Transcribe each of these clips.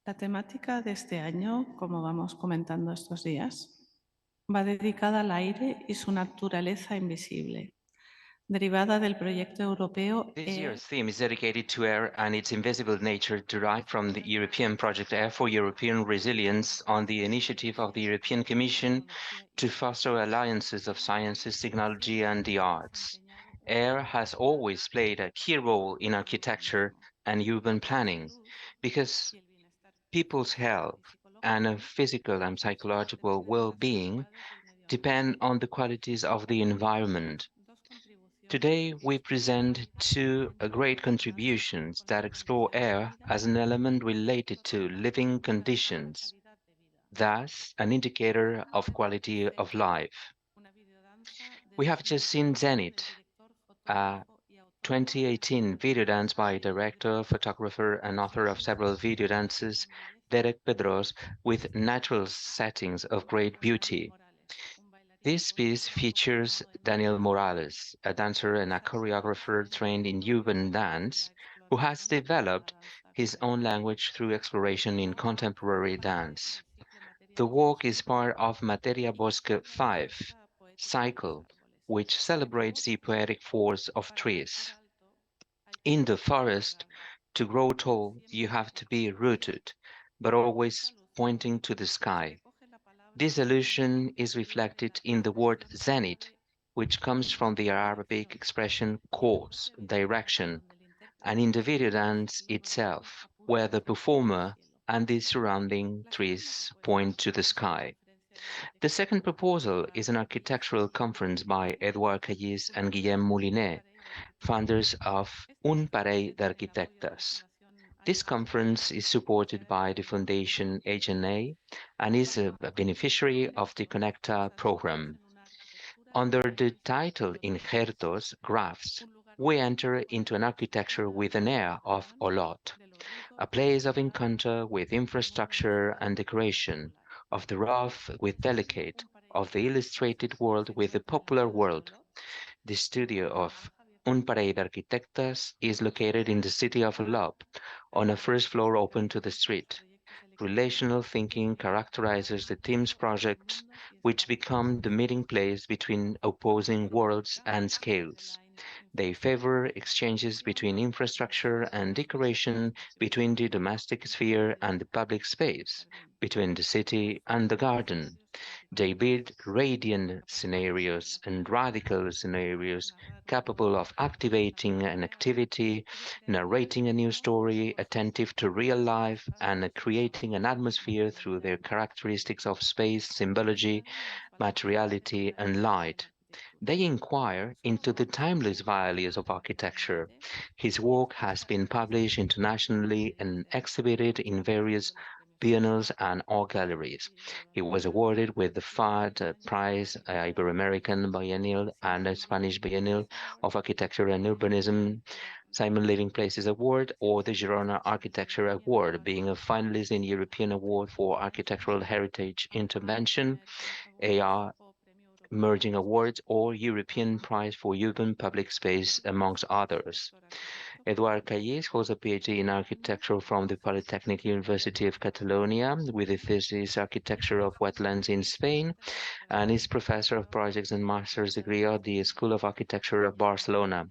La temática de este año, como vamos comentando estos días, va dedicada al aire y su naturaleza invisible, derivada del proyecto europeo. This year's theme is dedicated to air and its invisible nature, derived from the European project Air for European Resilience on the initiative of the European Commission to foster alliances of sciences, technology and the arts. Air has always played a key role in architecture and urban planning because people's health and physical and psychological well-being depend on the qualities of the environment. Today, we present two great contributions that explore air as an element related to living conditions, thus an indicator of quality of life. We have just seen Zenit, a 2018 video dance by director, photographer, and author of several video dances, Derek Pedros, with natural settings of great beauty. This piece features Daniel Morales, a dancer and a choreographer trained in urban dance, who has developed his own language through exploration in contemporary dance. The work is part of Materia Bosque 5 cycle, which celebrates the poetic force of trees. In the forest, to grow tall, you have to be rooted, but always pointing to the sky. This allusion is reflected in the word zenith, which comes from the Arabic expression course, direction, and in the video dance itself, where the performer and the surrounding trees point to the sky. The second proposal is an architectural conference by Eduard Callís and Guillem Moliner, founders of Un Parell d'Arquitectes. This conference is supported by the Foundation HNA and is a beneficiary of the CONECTA program. Under the title Injertos, Grafts, we enter into an architecture with an air of Olot, a place of encounter with infrastructure and decoration, of the rough with delicate, of the illustrated world with the popular world. The studio of Un Parell d'Arquitectes is located in the city of Olot, on a first floor open to the street. Relational thinking characterizes the team's projects, which become the meeting place between opposing worlds and scales. They favor exchanges between infrastructure and decoration, between the domestic sphere and the public space, between the city and the garden. They build radiant scenarios and radical scenarios capable of activating an activity, narrating a new story, attentive to real life, and creating an atmosphere through their characteristics of space, symbology, materiality, and light. They inquire into the timeless values of architecture. His work has been published internationally and exhibited in various biennales and art galleries. He was awarded with the FAD Prize, Ibero-American Biennial and a Spanish Biennial of Architecture and Urbanism, Simon Living Places Award, or the Girona Architecture Award, being a finalist in European Award for Architectural Heritage Intervention, AR Emerging Awards, or European Prize for Urban Public Space, amongst others. Eduard Callís holds a PhD in architecture from the Polytechnic University of Catalonia, with a thesis Architecture of Wetlands in Spain, and is professor of projects and master's degree at the School of Architecture of Barcelona.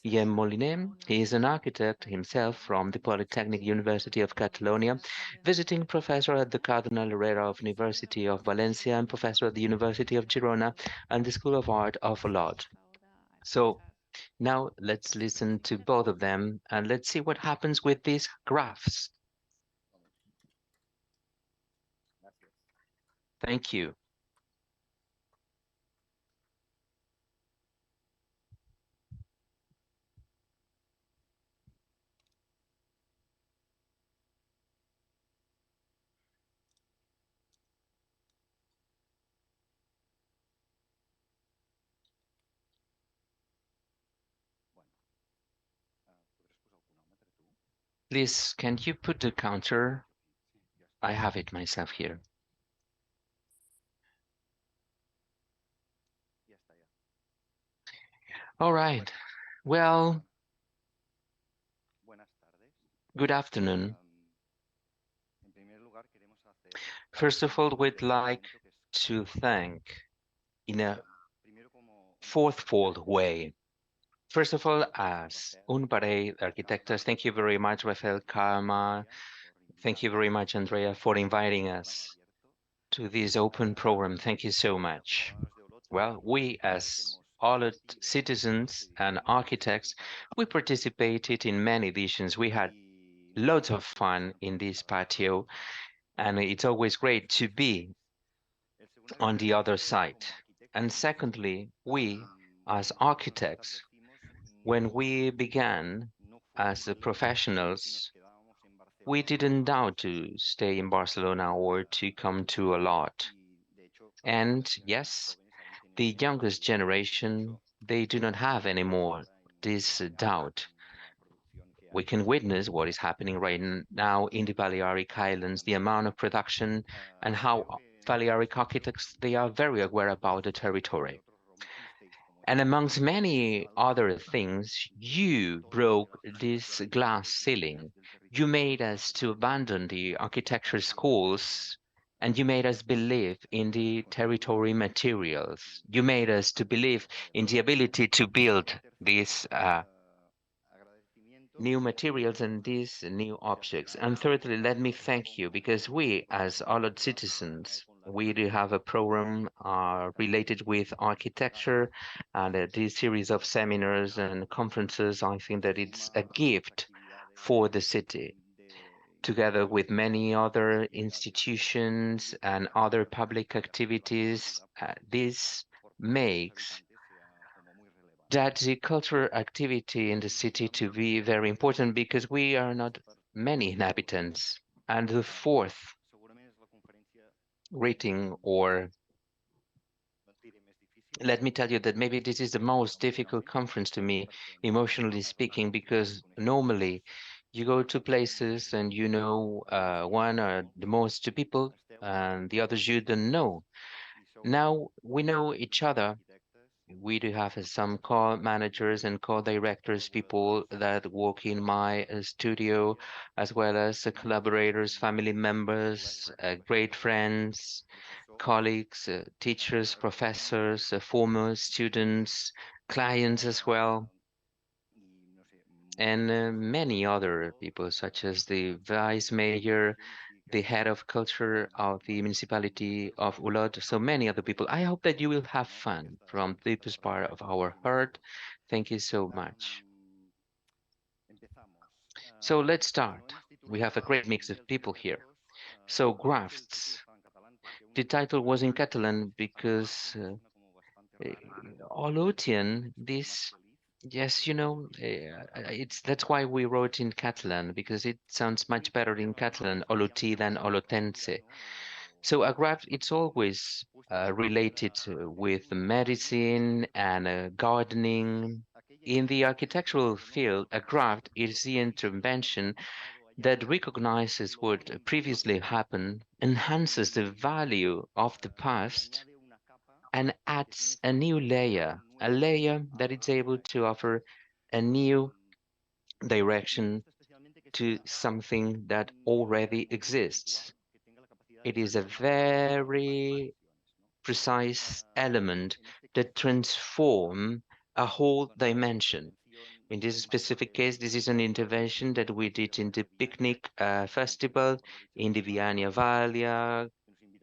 Guillem Moliner, he is an architect himself from the Polytechnic University of Catalonia, visiting professor at the Cardinal Herrera University of Valencia and professor at the University of Girona and the School of Art of Olot. So now let's listen to both of them and let's see what happens with these graphs. Thank you. Please, can you put the counter? I have it myself here. All right. Well, good afternoon. First of all, we'd like to thank in a fourfold way. First of all, as un parell arquitectes, thank you very much, Rafael Karma. Thank you very much, Andrea, for inviting us to this open program. Thank you so much. Well, we as Olot citizens and architects, we participated in many editions. We had loads of fun in this patio, and it's always great to be on the other side. And secondly, we as architects, when we began as professionals, we didn't doubt to stay in Barcelona or to come to Olot. And yes, the youngest generation, they do not have anymore this doubt. We can witness what is happening right now in the Balearic Islands, the amount of production and how Balearic architects, they are very aware about the territory. And amongst many other things, you broke this glass ceiling. You made us to abandon the architecture schools and you made us believe in the territory materials. You made us to believe in the ability to build these new materials and these new objects. And thirdly, let me thank you because we, as Olot citizens, we do have a program related with architecture and this series of seminars and conferences. I think that it's a gift for the city, together with many other institutions and other public activities. This makes that the cultural activity in the city to be very important because we are not many inhabitants. And the fourth rating, or let me tell you that maybe this is the most difficult conference to me, emotionally speaking, because normally you go to places and you know one or the most two people and the others you don't know. Now we know each other. We do have some co-managers and co-directors, people that work in my studio, as well as collaborators, family members, great friends, colleagues, teachers, professors, former students, clients as well, and many other people, such as the vice mayor, the head of culture of the municipality of Olot, so many other people. I hope that you will have fun from the deepest part of our heart. Thank you so much. So let's start. We have a great mix of people here. So Grafts. The title was in Catalan because uh, Olotian, this, yes, you know, it's that's why we wrote in Catalan because it sounds much better in Catalan, Oloti than Olotense. So a graft, it's always related with medicine and gardening. In the architectural field, a graft is the intervention that recognizes what previously happened, enhances the value of the past, and adds a layer that is able to offer a new direction to something that already exists. It is a very precise element that transform a whole dimension. In this specific case, this is an intervention that we did in the picnic festival in the Viania Valia,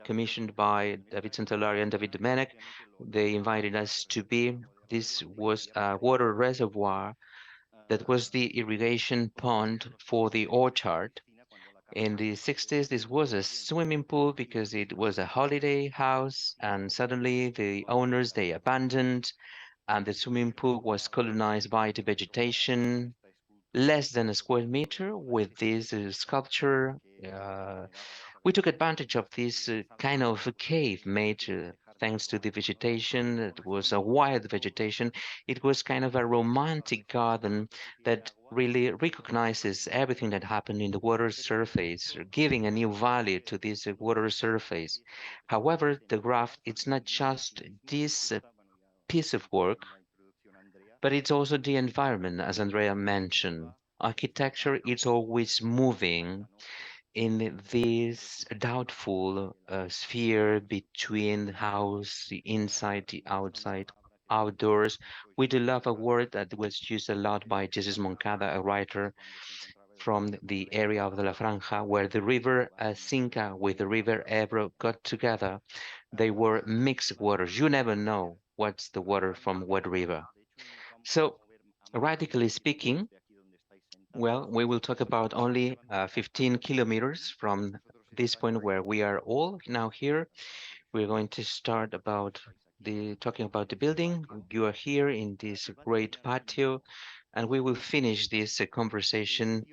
commissioned by David Santolari and David Domenech. They invited us to be. This was a water reservoir that was the irrigation pond for the orchard. In the 60s, this was a swimming pool because it was a holiday house, and suddenly the owners they abandoned, and the swimming pool was colonized by the vegetation. Less than a square meter with this sculpture. We took advantage of this kind of a cave made thanks to the vegetation. It was a wild vegetation. It was kind of a romantic garden that really recognizes everything that happened in the water surface, giving a new value to this water surface. However, the graph, it's not just this piece of work, but it's also the environment, as Andrea mentioned. Architecture is always moving. in this doubtful sphere between the house, the inside, the outside, outdoors. We do love a word that was used a lot by Jesus Moncada, a writer from the area of the La Franja, where the river Cinca with the river Ebro got together. They were mixed waters. You never know what's the water from what river. So, radically speaking, well, we will talk about only 15 kilometers from this point where we are all now here. We're going to start about the talking about the building. You are here in this great patio, and we will finish this conversation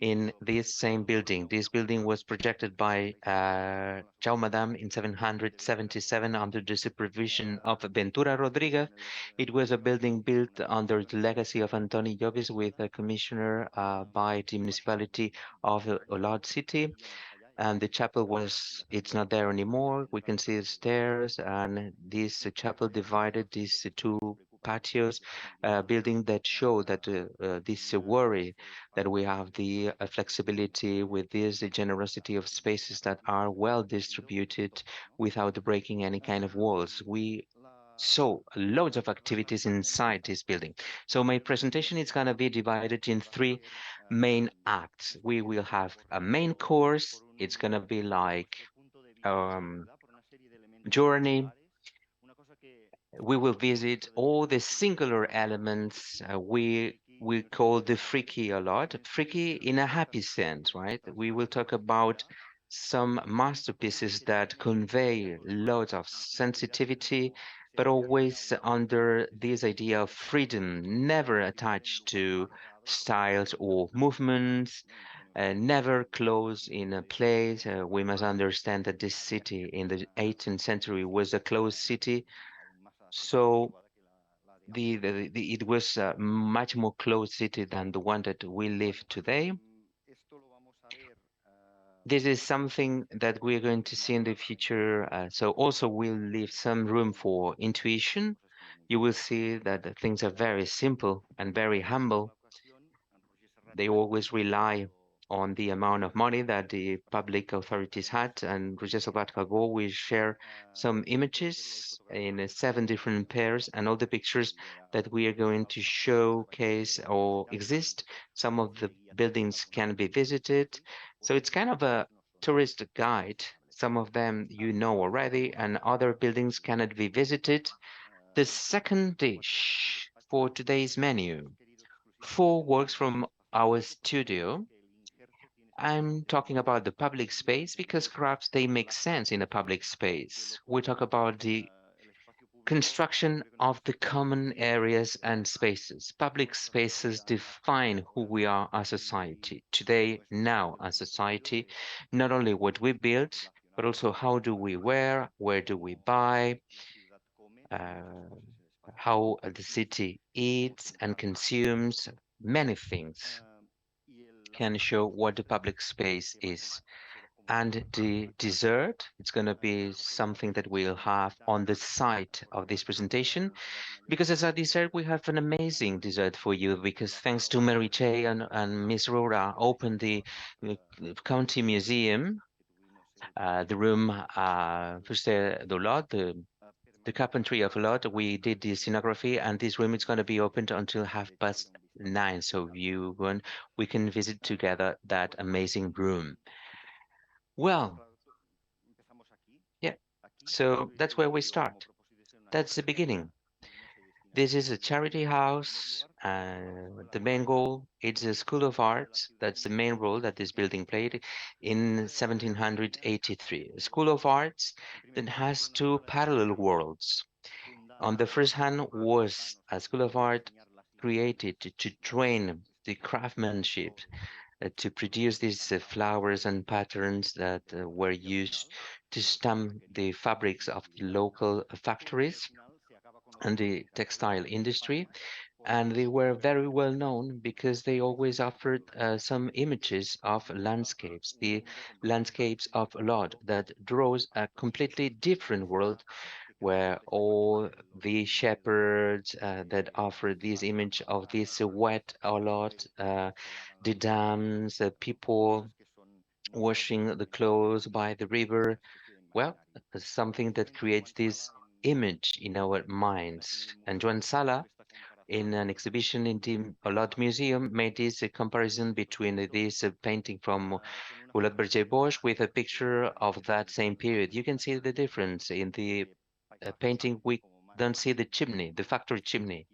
in this same building. This building was projected by Jaume Dam in 777 under the supervision of Ventura Rodriguez. It was a building built under the legacy of Antoni Llobis with a commissioner by the municipality of Olot city, and the chapel was it's not there anymore. We can see the stairs, and this chapel divided these two patios, building that show that this worry that we have the flexibility with this generosity of spaces that are well distributed without breaking any kind of walls. We saw loads of activities inside this building. So my presentation is going to be divided in three main acts. We will have a main course. It's going to be like journey. We will visit all the singular elements we call the freaky a lot. Freaky in a happy sense, right? We will talk about some masterpieces that convey loads of sensitivity, but always under this idea of freedom, never attached to styles or movements, never closed in a place. We must understand that this city in the 18th century was a closed city, so it was a much more closed city than the one that we live today. This is something that we're going to see in the future. So also we'll leave some room for intuition. You will see that the things are very simple and very humble. They always rely on the amount of money that the public authorities had. And Roger Salvat will share some images in 7 different pairs, and all the pictures that we are going to showcase or exist. Some of the buildings can be visited. So it's kind of a tourist guide. Some of them you know already, and other buildings cannot be visited. The second dish for today's menu, 4 works from our studio. I'm talking about the public space because crafts they make sense in a public space. We talk about the construction of the common areas and spaces. Public spaces define who we are as society today, now as society, not only what we build, but also how do we wear, where do we buy, uh, how the city eats and consumes. Many things can show what the public space is. And the dessert, it's going to be something that we'll have on the side of this presentation, because as a dessert, we have an amazing dessert for you, because thanks to Mary J and Miss Rora opened the uh, County Museum, the room, Fuste d'Olot, the carpentry of Olot. We did the scenography, and this room is going to be opened until 9:30. So you want, we can visit together that amazing room. Well, yeah, so that's where we start. That's the beginning. This is a charity house. The main goal, it's a school of arts. That's the main role that this building played in 1783. A school of arts that has two parallel worlds. On the first hand was a school of art created to train the craftsmanship, to produce these flowers and patterns that were used to stamp the fabrics of the local factories and the textile industry. And they were very well known because they always offered some images of landscapes, the landscapes of Olot, that draws a completely different world where all the shepherds that offer this image of this wet Olot, the dams, the people, washing the clothes by the river. Well, something that creates this image in our minds. And Joan Sala, in an exhibition in the Olot Museum, made this comparison between this painting from Olot Bosch with a picture of that same period. You can see the difference in the painting. We don't see the chimney, the factory chimney.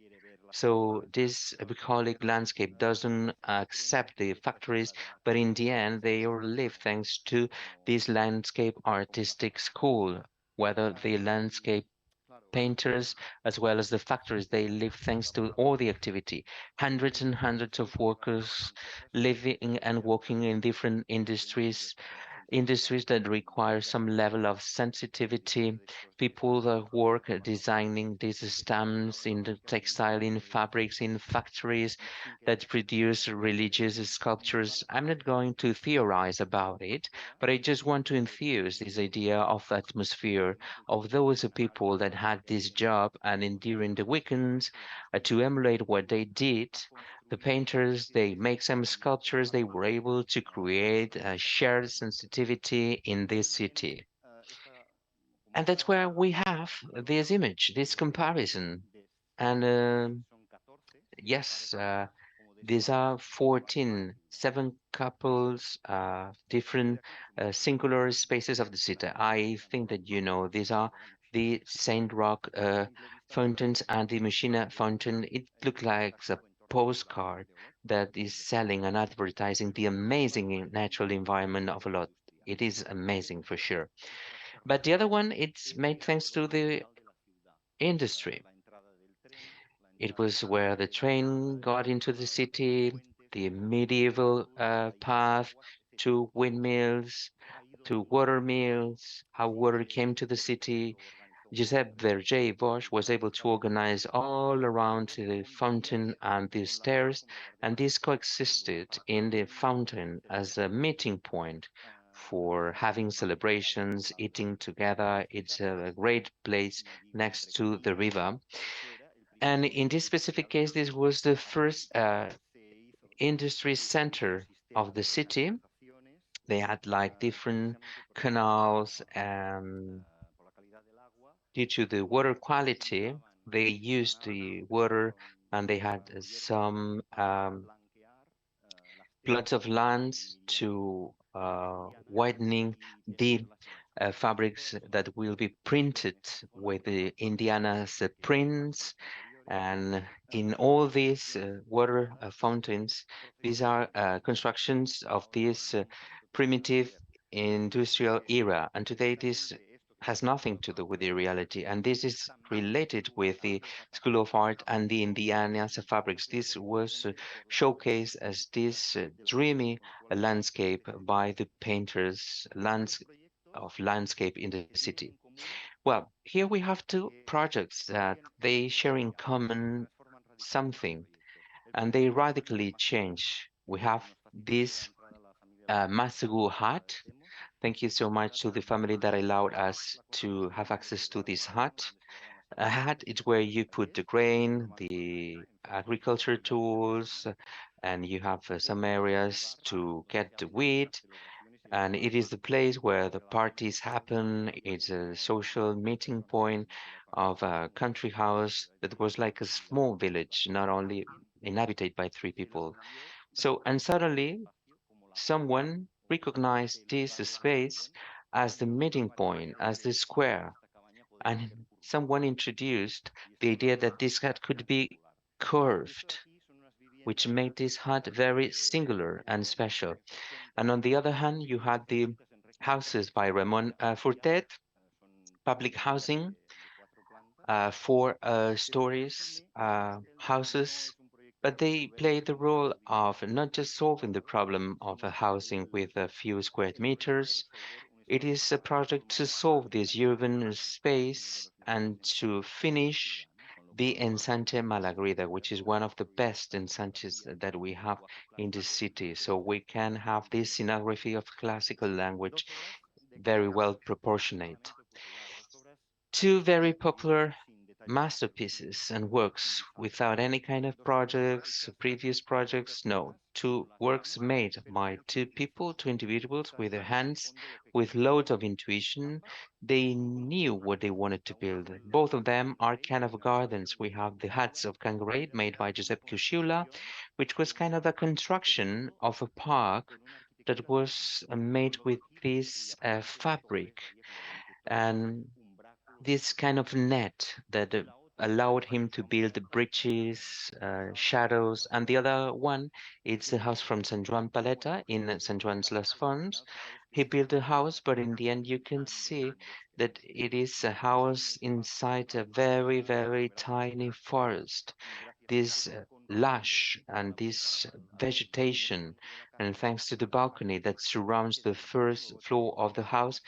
So this bucolic landscape doesn't accept the factories, but in the end, they all live thanks to this landscape artistic school. Whether the landscape painters as well as the factories, they live thanks to all the activity. Hundreds and hundreds of workers living and working in different industries that require some level of sensitivity. People that work at designing these stamps in the textile, in fabrics, in factories that produce religious sculptures. I'm not going to theorize about it, but I just want to infuse this idea of atmosphere of those people that had this job and during the weekends to emulate what they did. The painters, they make some sculptures, they were able to create a shared sensitivity in this city. And that's where we have this image, this comparison. And yes, these are 14, 7 couples, different singular spaces of the city. I think that you know these are the Saint Roch fountains and the Machina fountain. It looks like a postcard that is selling and advertising the amazing natural environment of Olot. It is amazing for sure. But the other one, it's made thanks to the industry. It was where the train got into the city, the medieval path to windmills, to water mills, how water came to the city. Giuseppe Verger Bosch was able to organize all around the fountain and the stairs, and this coexisted in the fountain as a meeting point for having celebrations, eating together. It's a great place next to the river. And in this specific case, this was the first industry center of the city. They had like different canals, and due to the water quality, they used the water and they had some plots of lands to widening the fabrics that will be printed with the Indiana's prints. And in all these water fountains, these are constructions of this primitive industrial era. And today, this has nothing to do with the reality. And this is related with the School of Art and the Indiana's fabrics. This was showcased as this dreamy landscape by the painters of landscape in the city. Well, here we have two projects that they share in common something, and they radically change. We have this Masagu hut. Thank you so much to the family that allowed us to have access to this hut. A hut is where you put the grain, the agriculture tools, and you have some areas to get the wheat, and it is the place where the parties happen. It's a social meeting point of a country house that was like a small village, not only inhabited by 3 people. So, and suddenly someone recognized this space as the meeting point, as the square, and someone introduced the idea that this hut could be curved, which made this hut very singular and special. And on the other hand, you had the houses by Ramon Furtet, public housing, 4 stories houses, but they play the role of not just solving the problem of a housing with a few square meters. It is a project to solve this urban space and to finish the Ensanche Malagrida, which is one of the best ensanches that we have in the city. So we can have this scenography of classical language very well proportionate. Two very popular masterpieces and works without any kind of projects, previous projects. No, two works made by two people, two individuals with their hands, with loads of intuition. They knew what they wanted to build. Both of them are kind of gardens. We have the huts of Cangrade made by Giuseppe Cusciula, which was kind of a construction of a park that was made with this fabric. And this kind of net that allowed him to build the bridges, shadows, and the other one, it's the house from San Juan Paleta in San Juan's Las Fonts. He built a house, but in the end, you can see that it is a house inside a very, very tiny forest. This lush and this vegetation, and thanks to the balcony that surrounds the first floor of the house,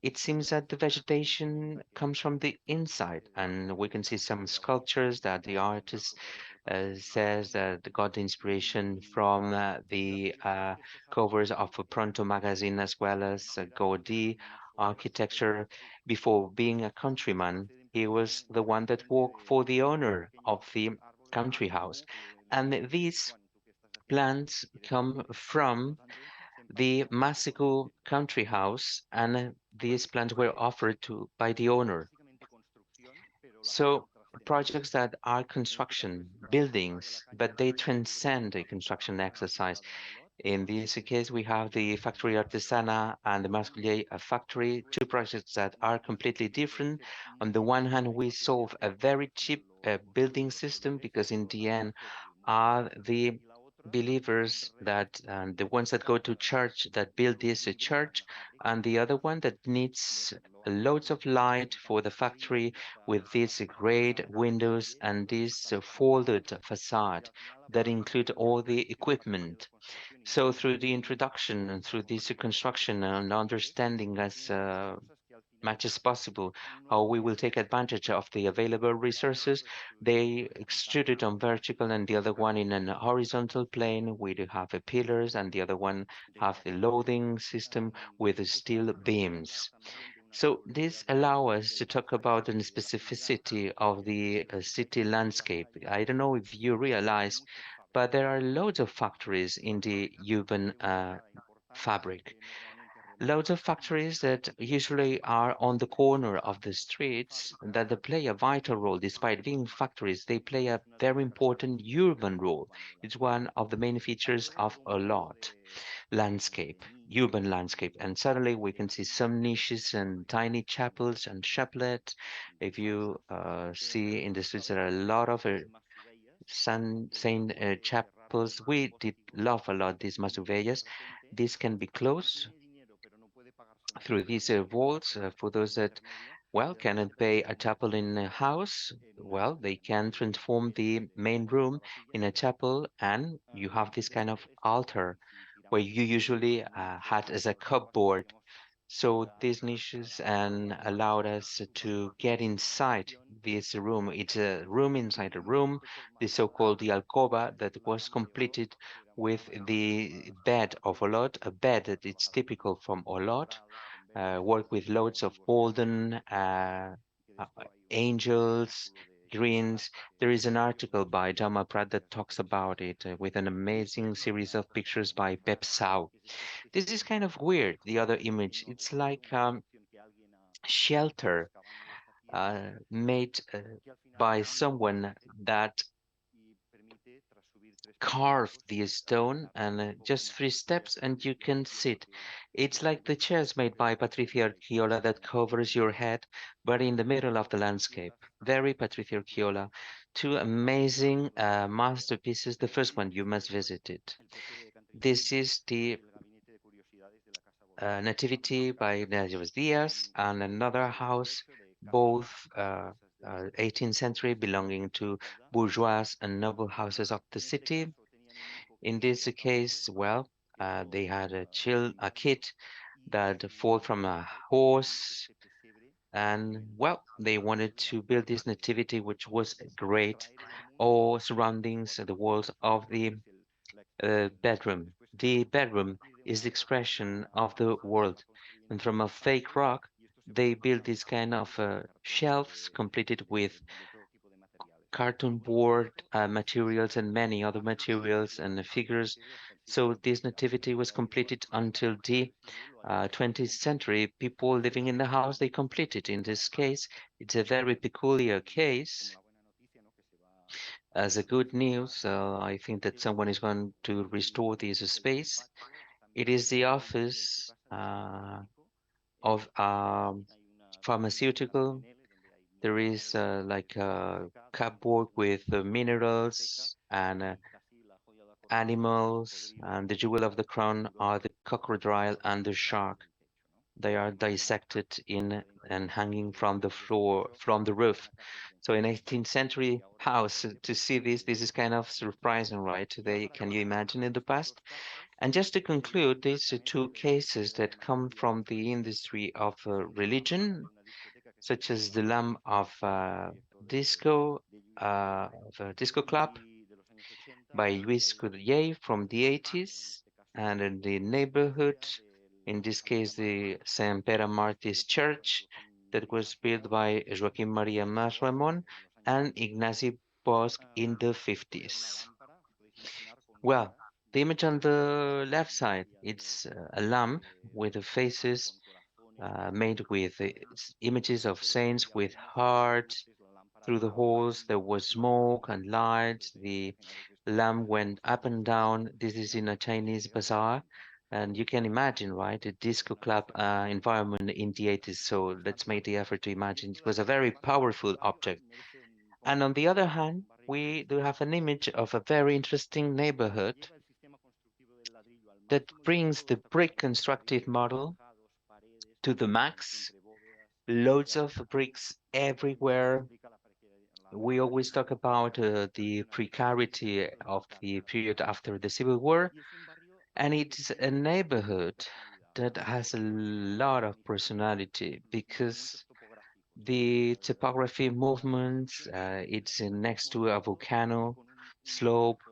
it seems that the vegetation comes from the inside, and we can see some sculptures that the artist says that got the inspiration from the covers of a Pronto magazine as well as Gaudí architecture. Before being a countryman, he was the one that worked for the owner of the country house. And these plants come from the Másico country house, and these plants were offered to by the owner. So projects that are construction buildings, but they transcend the construction exercise. In this case, we have the Factory Artesana and the Masculier factory, two projects that are completely different. On the one hand, we solve a very cheap building system because in the end, are the believers that the ones that go to church that build this church, and the other one that needs loads of light for the factory with these great windows and this folded facade that include all the equipment. So through the introduction and through this construction and understanding as much as possible how we will take advantage of the available resources. They extruded on vertical and the other one in an horizontal plane. We do have the pillars and the other one have the loading system with the steel beams. So this allow us to talk about the specificity of the city landscape. I don't know if you realize, but there are loads of factories in the urban fabric. Loads of factories that usually are on the corner of the streets that they play a vital role. Despite being factories, they play a very important urban role. It's one of the main features of Olot landscape, urban landscape. And suddenly we can see some niches and tiny chapels and chaplets. If you see in the streets, there are a lot of Saint chapels. We did love a lot these Masuveyas. These can be closed through these walls for those that, well, cannot pay a chapel in a house. Well, they can transform the main room in a chapel, and you have this kind of altar where you usually had as a cupboard. So these niches and allowed us to get inside this room. It's a room inside a room, the so-called the alcova that was completed with the bed of Olot, a bed that is typical from Olot, work with loads of golden uh, angels, greens. There is an article by Jaume Prat that talks about it with an amazing series of pictures by Pep Sau. This is kind of weird, the other image. It's like shelter made by someone that carved the stone and just 3 steps and you can sit. It's like the chairs made by Patricia Arquiola that covers your head, but in the middle of the landscape. Very Patricia Arquiola. Two amazing masterpieces. The first one, you must visit it. This is the Nativity by Ignatius Diaz and another house, both 18th century, belonging to bourgeois and noble houses of the city. In this case, well, they had a kid that fall from a horse, and well, they wanted to build this nativity, which was great. All surroundings, the walls of the bedroom. The bedroom is the expression of the world, and from a fake rock, they build this kind of shelves completed with cartoon board materials and many other materials and figures. So this nativity was completed until the 20th century. People living in the house, they completed. In this case, it's a very peculiar case. As a good news, I think that someone is going to restore this space. It is the office of pharmaceutical. There is like a cupboard with minerals and animals, and the jewel of the crown are the crocodile and the shark. They are dissected in and hanging from the floor, from the roof. So in 18th century house, to see this is kind of surprising, right? Can you imagine in the past? And just to conclude, these are two cases that come from the industry of religion, such as the lamb of a disco club by Luis Coudray from the 80s, and in the neighborhood, in this case, the Saint Pere Martis Church, that was built by Joaquim Maria Mas Ramon and Ignasi Bosch in the 50s. Well, the image on the left side, it's a lamp with the faces made with images of saints with hearts. Through the holes, there was smoke and light. The lamp went up and down. This is in a Chinese bazaar. And you can imagine, right, a disco club environment in the 80s. So let's make the effort to imagine. It was a very powerful object. And on the other hand, we do have an image of a very interesting neighborhood that brings the brick constructive model to the max. Loads of bricks everywhere. We always talk about the precarity of the period after the Civil War, and it's a neighborhood that has a lot of personality because the topography movements, it's next to a volcano slope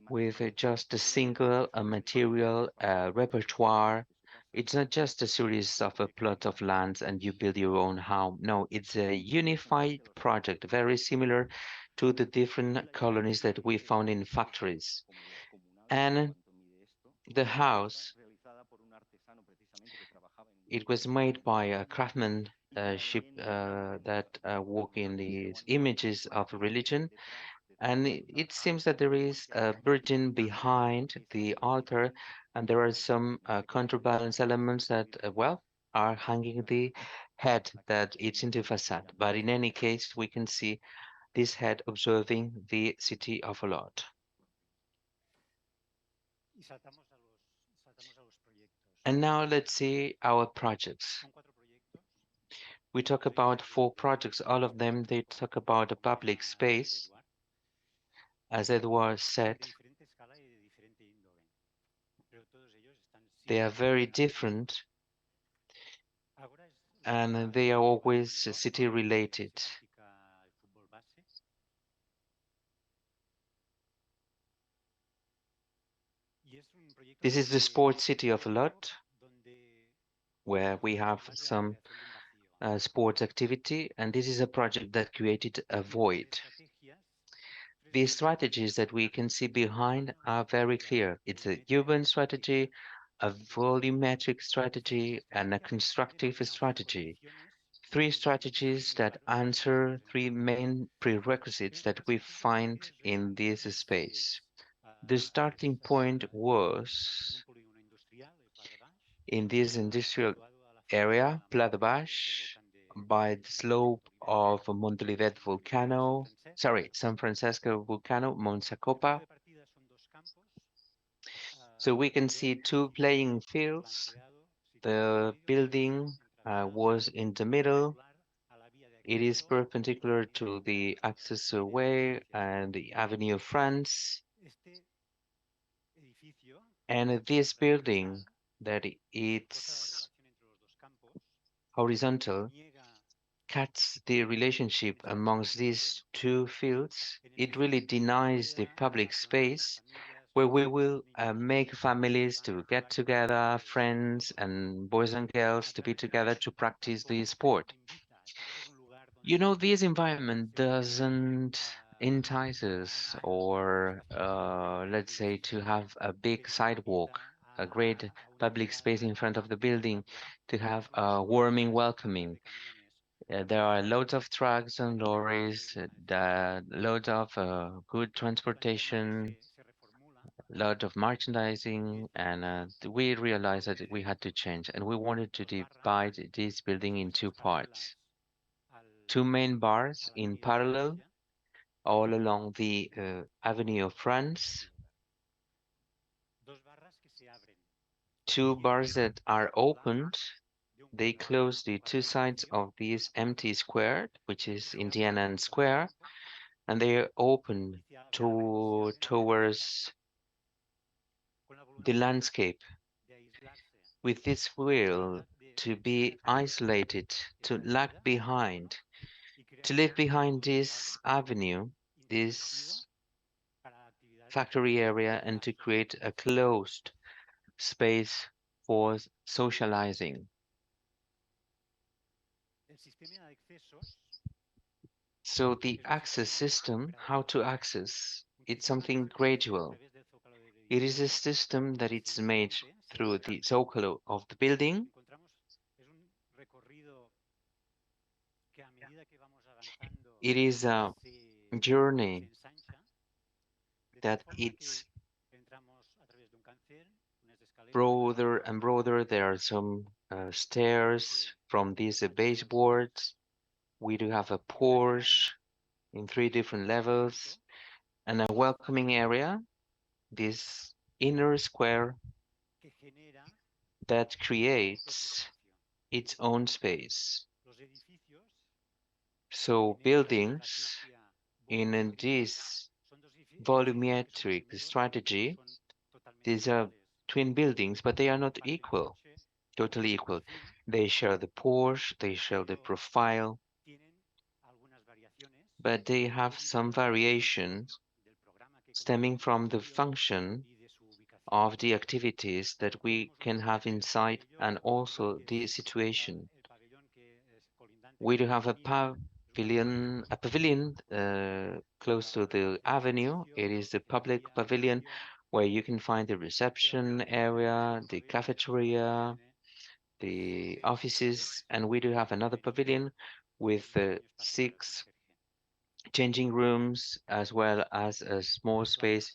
with just a single material repertoire. It's not just a series of a plot of lands and you build your own house. No, it's a unified project, very similar to the different colonies that we found in factories. And the house, it was made by a craftsmanship that work in these images of religion. And it seems that there is a virgin behind the altar, and there are some counterbalance elements that, well, are hanging the head that it's into facade. But in any case, we can see this head observing the city of Olot. And now let's see our projects. We talk about 4 projects, all of them, they talk about a public space. As Eduard said, they are very different and they are always city related. This is the sports city of Olot, where we have some sports activity, and this is a project that created a void. The strategies that we can see behind are very clear. It's a urban strategy, a volumetric strategy, and a constructive strategy. 3 strategies that answer 3 main prerequisites that we find in this space. The starting point was in this industrial area, Pla de Baix, by the slope of Montolivet volcano, sorry, San Francisco volcano, Mount Sacopa. So we can see 2 playing fields. The building was in the middle. It is perpendicular to the access way and the Avenue of France. And this building that it's horizontal cuts the relationship amongst these 2 fields. It really denies the public space where we will make families to get together, friends and boys and girls to be together to practice the sport. You know, this environment doesn't entices or let's say to have a big sidewalk, a great public space in front of the building, to have a warming welcoming. There are loads of trucks and lorries, loads of good transportation, lot of merchandising, and we realized that we had to change, and we wanted to divide this building in two parts. Two main bars in parallel all along the Avenue of France, two bars that are opened. They close the two sides of this empty square, which is Indiana Square, and they open towards the landscape with this will to be isolated, to lag behind, to leave behind this avenue, this factory area, and to create a closed space for socializing. So the access system, how to access, it's something gradual. It is a system that it's made through the zócalo of the building. It is a journey that it's broader and broader. There are some stairs from these baseboards. We do have a porch in 3 different levels and a welcoming area, this inner square that creates its own space. So buildings in this volumetric strategy, these are twin buildings, but they are not equal, totally equal. They share the porch, they share the profile, but they have some variations stemming from the function of the activities that we can have inside and also the situation. We do have a pavilion close to the avenue. It is the public pavilion where you can find the reception area, the cafeteria, the offices, and we do have another pavilion with 6 changing rooms as well as a small space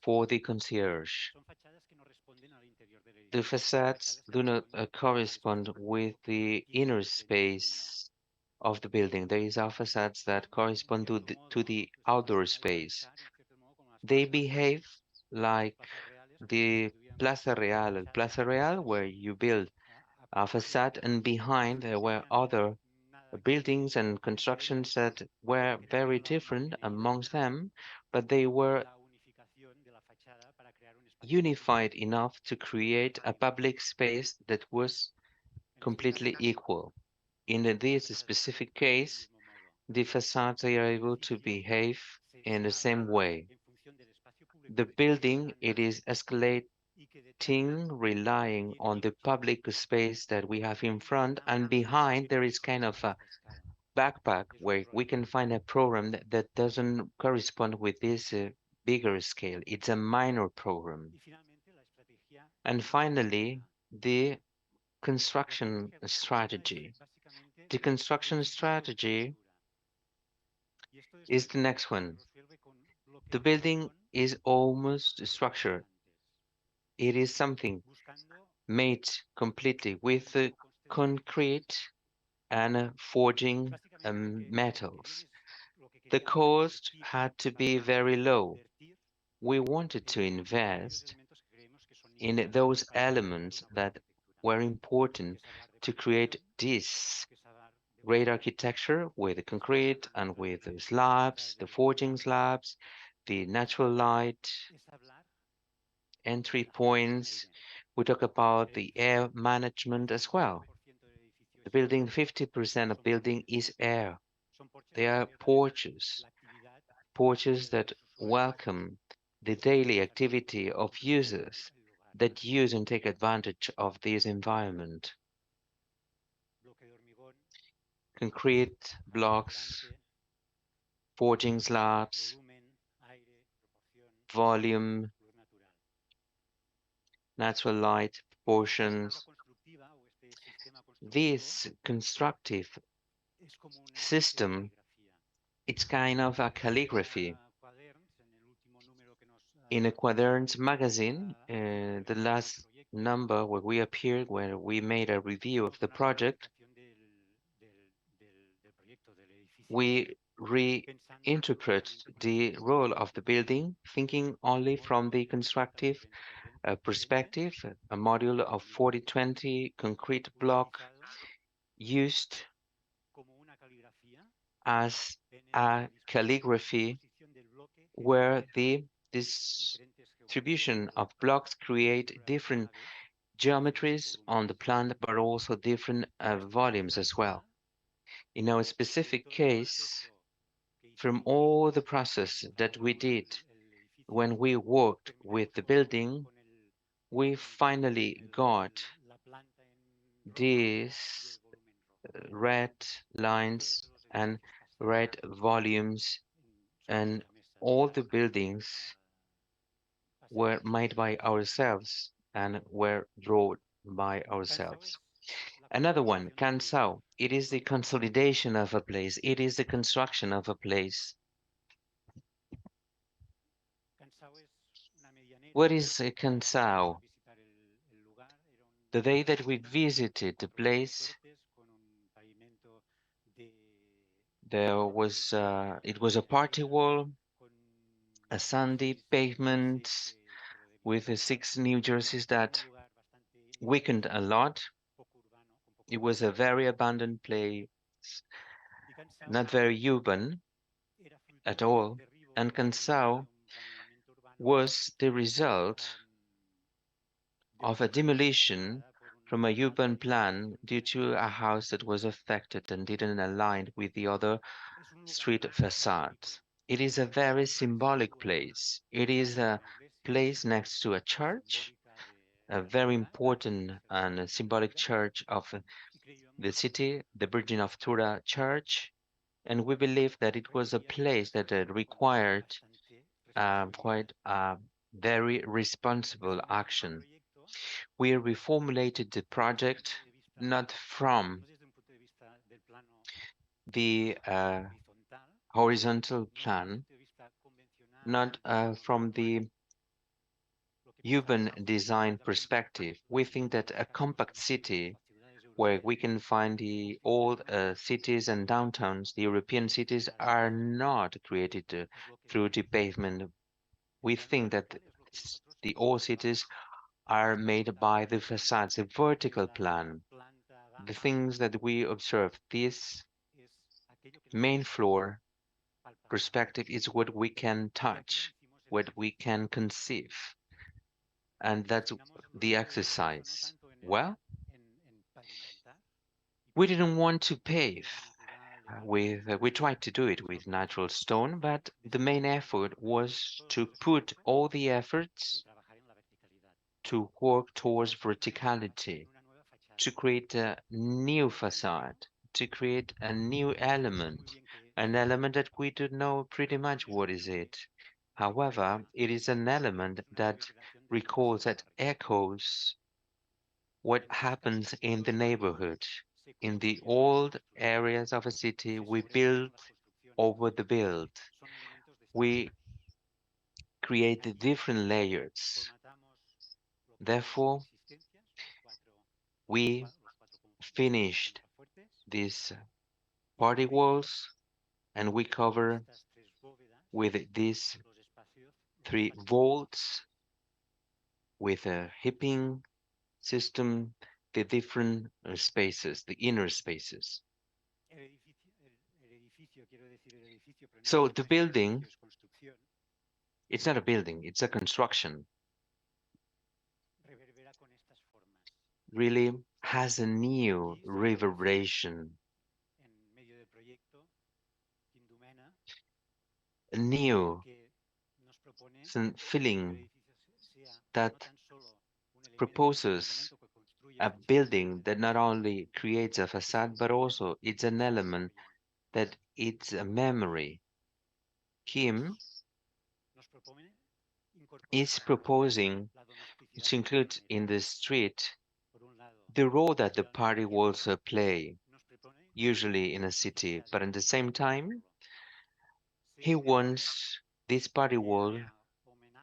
for the concierge. The facades do not correspond with the inner space of the building. There is facades that correspond to the outdoor space. They behave like the Plaza Real, where you build a facade, and behind there were other buildings and constructions that were very different amongst them, but they were unified enough to create a public space that was completely equal. In this specific case, the facades are able to behave in the same way. The building, it is escalating, relying on the public space that we have in front, and behind there is kind of a backpack where we can find a program that doesn't correspond with this bigger scale. It's a minor program. And finally, the construction strategy. The construction strategy is the next one. The building is almost structured. It is something made completely with concrete and forging metals. The cost had to be very low. We wanted to invest in those elements that were important to create this great architecture with the concrete and with the slabs, the forging slabs, the natural light, entry points. We talk about the air management as well. The building, 50% of building is air. They are porches, porches that welcome the daily activity of users that use and take advantage of this environment. Concrete blocks supporting slabs, volume, natural light, proportions. This constructive system, it's kind of a calligraphy. In a Quaderns magazine, the last number where we appeared, where we made a review of the project, we reinterpret the role of the building, thinking only from the constructive perspective, a module of 40-20 concrete block used as a calligraphy where the distribution of blocks create different geometries on the plan, but also different volumes as well. In our specific case, from all the process that we did when we worked with the building, we finally got these red lines and red volumes, and all the buildings were made by ourselves and were drawn by ourselves. Another one, Cansao. It is the consolidation of a place. It is the construction of a place. What is a Cansao? The day that we visited the place, it was a party wall, a sandy pavement with the 6 New Jerseys that weakened a lot. It was a very abandoned place, not very urban at all. And Cansao was the result of a demolition from a urban plan due to a house that was affected and didn't align with the other street facades. It is a very symbolic place. It is a place next to a church, a very important and symbolic church of the city, the Virgin of Tura Church, and we believe that it was a place that required quite a very responsible action. We reformulated the project not from the horizontal plan, not from the urban design perspective. We think that a compact city where we can find the old cities and downtowns, the European cities, are not created through the pavement. We think that the old cities are made by the facades, a vertical plan. The things that we observe, this main floor perspective is what we can touch, what we can conceive, and that's the exercise. Well, we didn't want to pave we tried to do it with natural stone, but the main effort was to put all the efforts to work towards verticality, to create a new facade, to create a new element, an element that we do know pretty much what is it. However, it is an element that recalls, that echoes what happens in the neighborhood. In the old areas of a city, we build over the build. We create the different layers. Therefore, we finished these party walls and we cover with these 3 vaults with a hipping system the different spaces, the inner spaces. So the building, it's not a building, it's a construction, really has a new reverberation, a new feeling that proposes a building that not only creates a facade, but also it's an element that it's a memory. Kim is proposing to include in the street the role that the party walls play, usually in a city, but at the same time, he wants this party wall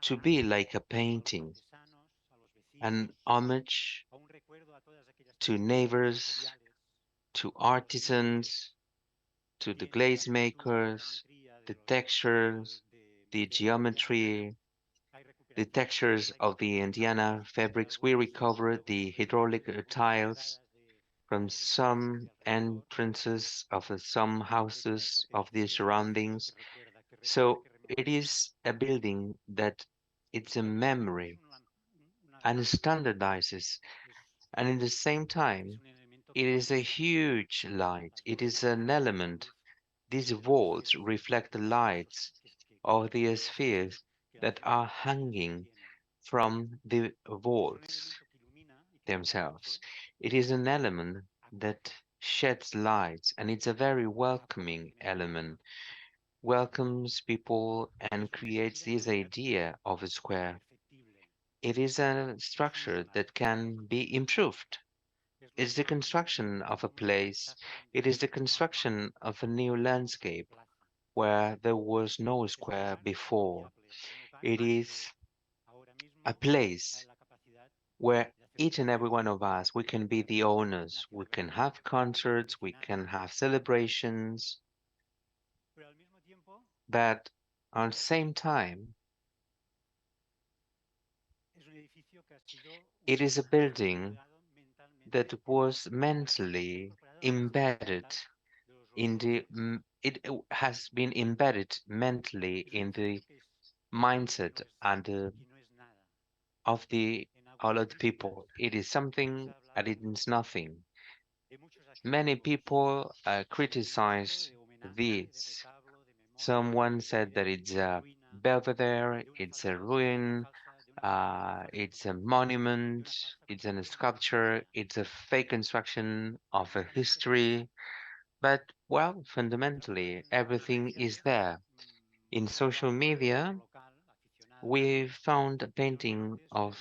to be like a painting, an homage to neighbors, to artisans, to the glaze makers, the textures, the geometry, the textures of the Indiana fabrics. We recover the hydraulic tiles from some entrances of some houses of the surroundings. So it is a building that it's a memory and standardizes, and in the same time, it is a huge light. It is an element. These walls reflect the lights of the spheres that are hanging from the walls themselves. It is an element that sheds lights, and it's a very welcoming element. Welcomes people and creates this idea of a square. It is a structure that can be improved. It's the construction of a place. It is the construction of a new landscape where there was no square before. It is a place where each and every one of us, we can be the owners. We can have concerts, we can have celebrations, but at the same time, it is a building that was mentally embedded in has been embedded mentally in the mindset and of the Olot people. It is something and it is nothing. Many people criticize this. Someone said that it's a belvedere, it's a ruin, it's a monument, it's a sculpture, it's a fake construction of a history. But, well, fundamentally, everything is there. In social media, we found a painting of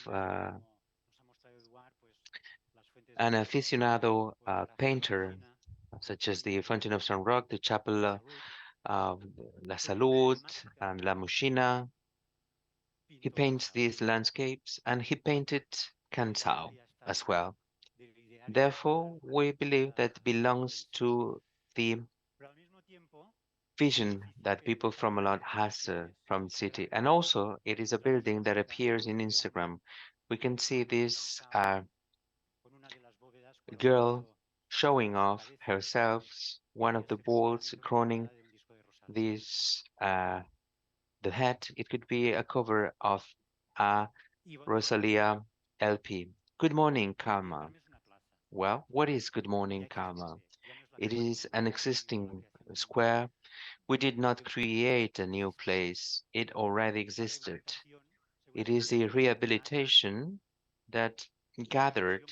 an aficionado painter, such as the Fountain of San Roque, the Chapel of La Salud, and La Mushina. He paints these landscapes, and he painted Cansao as well. Therefore, we believe that belongs to the vision that people from a lot has from city. And also, it is a building that appears in Instagram. We can see this girl showing off herself, one of the balls crowning this the head. It could be a cover of a Rosalia LP. Good morning, Karma. Well, what is Good Morning, Karma? It is an existing square. We did not create a new place. It already existed. It is the rehabilitation that gathered,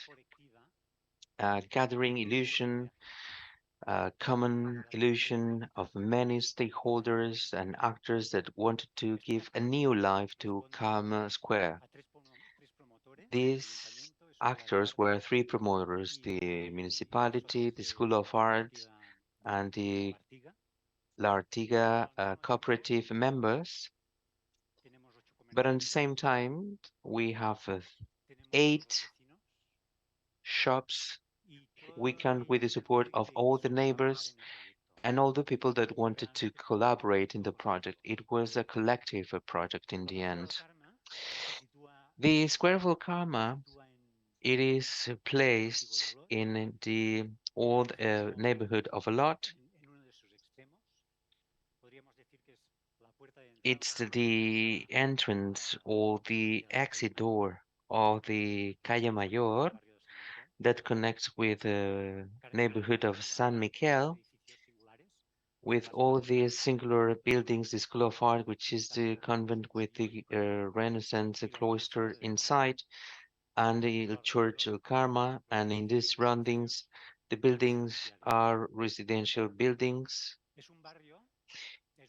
gathering illusion, common illusion of many stakeholders and actors that wanted to give a new life to Karma Square. These actors were three promoters, the municipality, the School of Art, and the La Artiga cooperative members. But at the same time, we have 8 shops. We count with the support of all the neighbors and all the people that wanted to collaborate in the project. It was a collective project in the end. The Square of Karma, it is placed in the old neighborhood of Olot. It's the entrance or the exit door of the Calle Mayor that connects with the neighborhood of San Miguel, with all these singular buildings, the School of Art, which is the convent with the Renaissance cloister inside, and the Church of Karma. And in these surroundings, the buildings are residential buildings.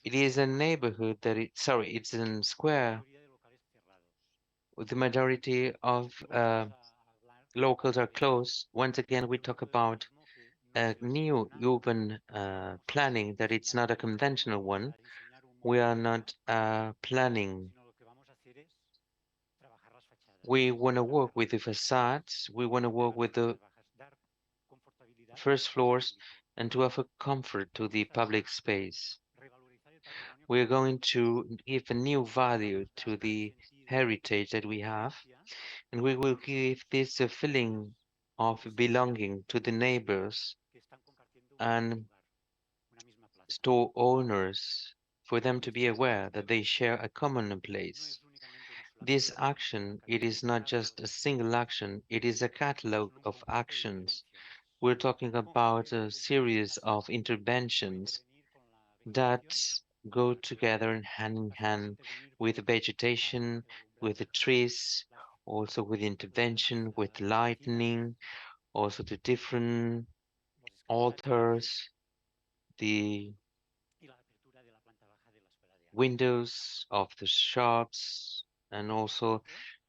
It is a neighborhood that it's a square with the majority of locals are close. Once again, we talk about a new urban planning that it's not a conventional one. We are not planning. We want to work with the facades. We want to work with the first floors and to offer comfort to the public space. We're going to give a new value to the heritage that we have, and we will give this a feeling of belonging to the neighbors and store owners for them to be aware that they share a common place. This action, it is not just a single action, it is a catalog of actions. We're talking about a series of interventions that go together and hand in hand with vegetation, with the trees, also with intervention, with lightning, also the different altars, the windows of the shops, and also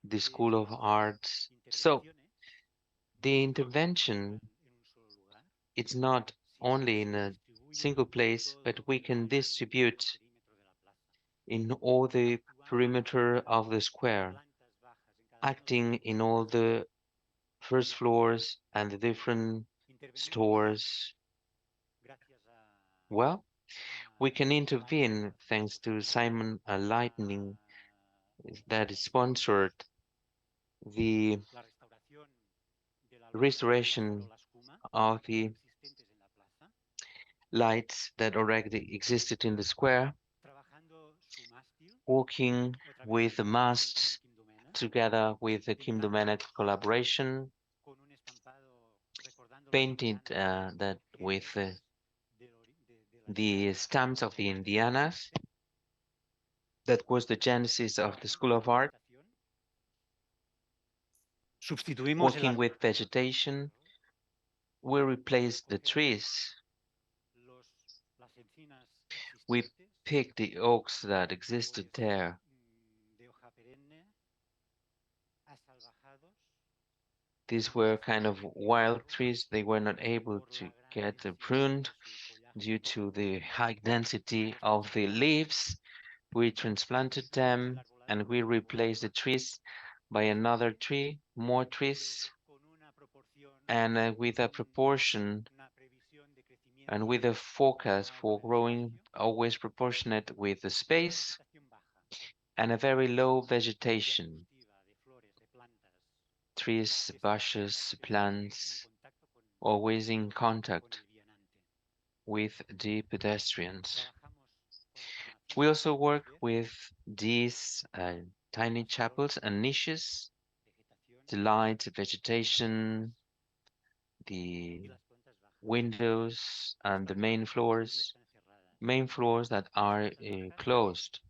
the School of Arts. So the intervention, it's not only in a single place, but we can distribute in all the perimeter of the square, acting in all the first floors and the different stores. Well, we can intervene thanks to Simon Lightning that sponsored the restoration of the lights that already existed in the square, working with the masts together with the Kim Domenech collaboration, painted that with the stamps of the Indianas. That was the genesis of the School of Art, working with vegetation. We replaced the trees. We picked the oaks that existed there. These were kind of wild trees. They were not able to get pruned due to the high density of the leaves. We transplanted them and we replaced the trees by another tree, more trees, and with a proportion and with a forecast for growing always proportionate with the space and a very low vegetation, trees, bushes, plants, always in contact with the pedestrians. We also work with these tiny chapels and niches, the light, vegetation, the windows, and the main floors that are closed,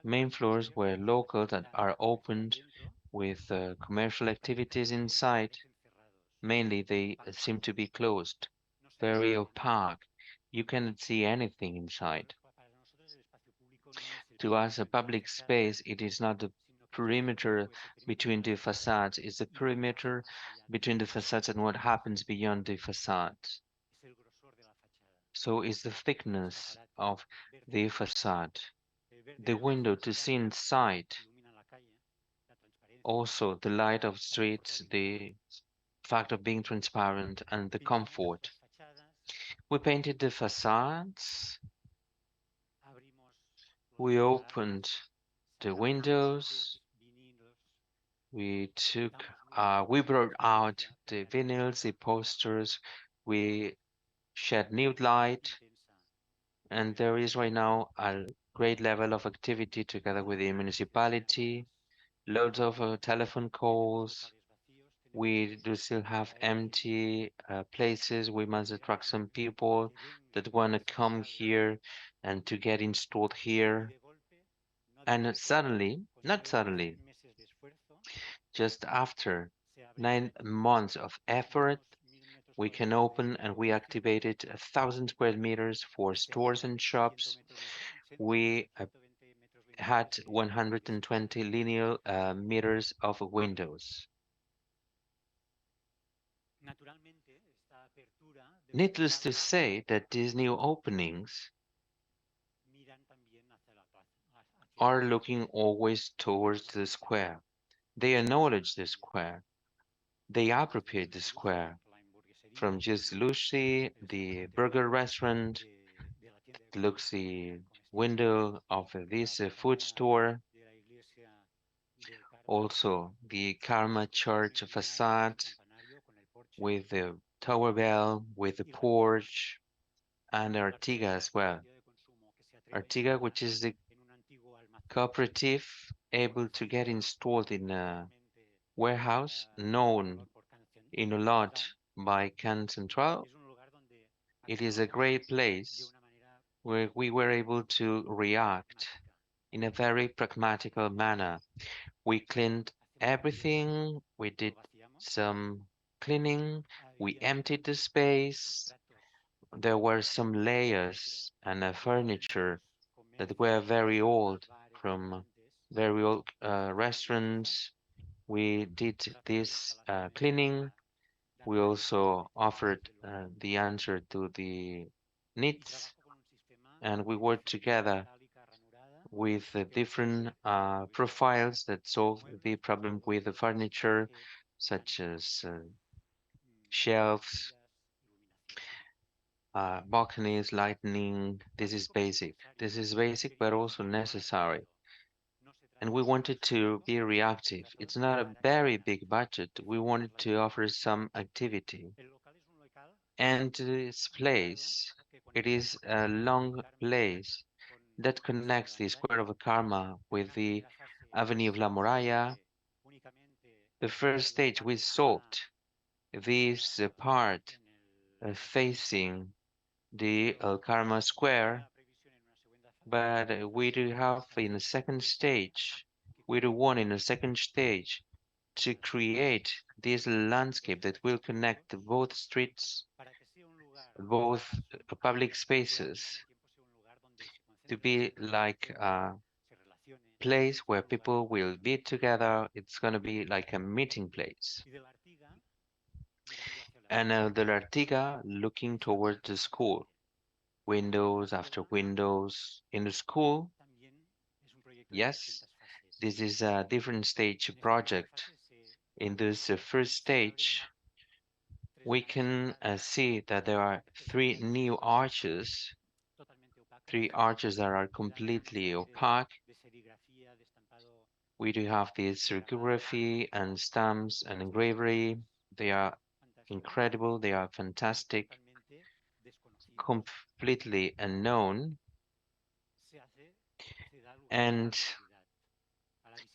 main floors where local that are opened with commercial activities inside. Mainly they seem to be closed, very opaque. You cannot see anything inside. To us, a public space, it is not the perimeter between the facades, it's the perimeter between the facades and what happens beyond the facades. So it's the thickness of the facade, the window to see inside, also the light of streets, the fact of being transparent and the comfort. We painted the facades, we opened the windows, we brought out the vinyls, the posters, we shed new light, and there is right now a great level of activity together with the municipality, loads of telephone calls. We do still have empty places. We must attract some people that want to come here and to get installed here. And suddenly, not suddenly, just after 9 months of effort, We can open and we activated 1,000 square meters for stores and shops. We had 120 linear meters of windows. Needless to say that these new openings are looking always towards the square. They acknowledge the square. They appropriate the square. From just Lucy, the burger restaurant, looks the window of this food store, also the Karma Church facade with the tower bell, with the porch, and Artiga as well. Artiga, which is the cooperative able to get installed in a warehouse known in Olot by Can Central. It is a great place where we were able to react in a very pragmatical manner. We cleaned everything, we did some cleaning, we emptied the space. There were some layers and furniture that were very old from very old restaurants. We did this cleaning. We also offered the answer to the needs, and we worked together with different profiles that solve the problem with the furniture, such as shelves, balconies, lighting. This is basic. This is basic, but also necessary. And we wanted to be reactive. It's not a very big budget. We wanted to offer some activity. And this place, it is a long place that connects the Square of Karma with the Avenue of La Muralla. The first stage we solved this part facing the El Karma Square, but we do have in the second stage, we do want in the second stage to create this landscape that will connect both streets, both public spaces, to be like a place where people will be together. It's going to be like a meeting place. And the Artiga looking towards the school, windows after windows in the school. Yes, this is a different stage project. In this first stage, we can see that there are three arches that are completely opaque. We do have the serigraphy and stamps and engraving. They are incredible, they are fantastic, completely unknown. And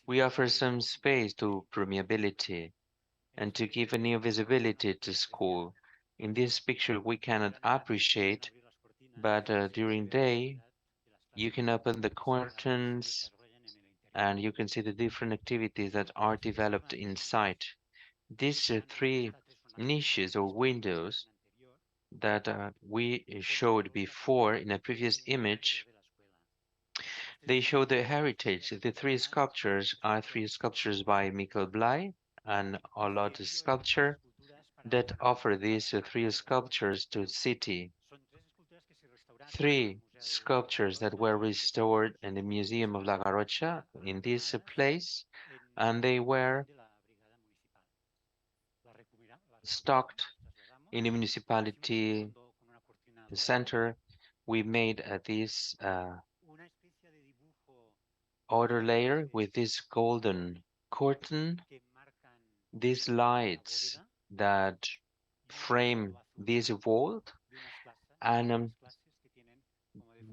we offer some space to permeability and to give a new visibility to school. In this picture, we cannot appreciate, but during day, you can open the curtains and you can see the different activities that are developed inside. These three niches or windows that we showed before in a previous image, they show the heritage. The three sculptures are three sculptures by Michael Blay, an Olot sculpture that offer these three sculptures to the city. Three sculptures that were restored in the Museum of La Garrocha in this place, and they were stocked in the municipality center. We made this outer layer with this golden curtain, these lights that frame this vault, and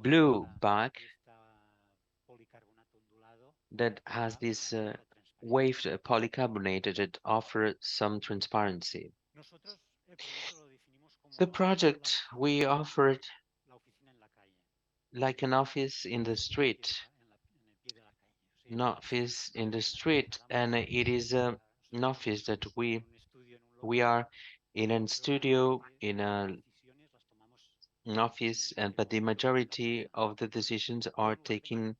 blue back that has this waved polycarbonate that offer some transparency. The project we offered like an office in the street, an office in the street, and it is an office that we are in a studio, in an office, and but the majority of the decisions are taken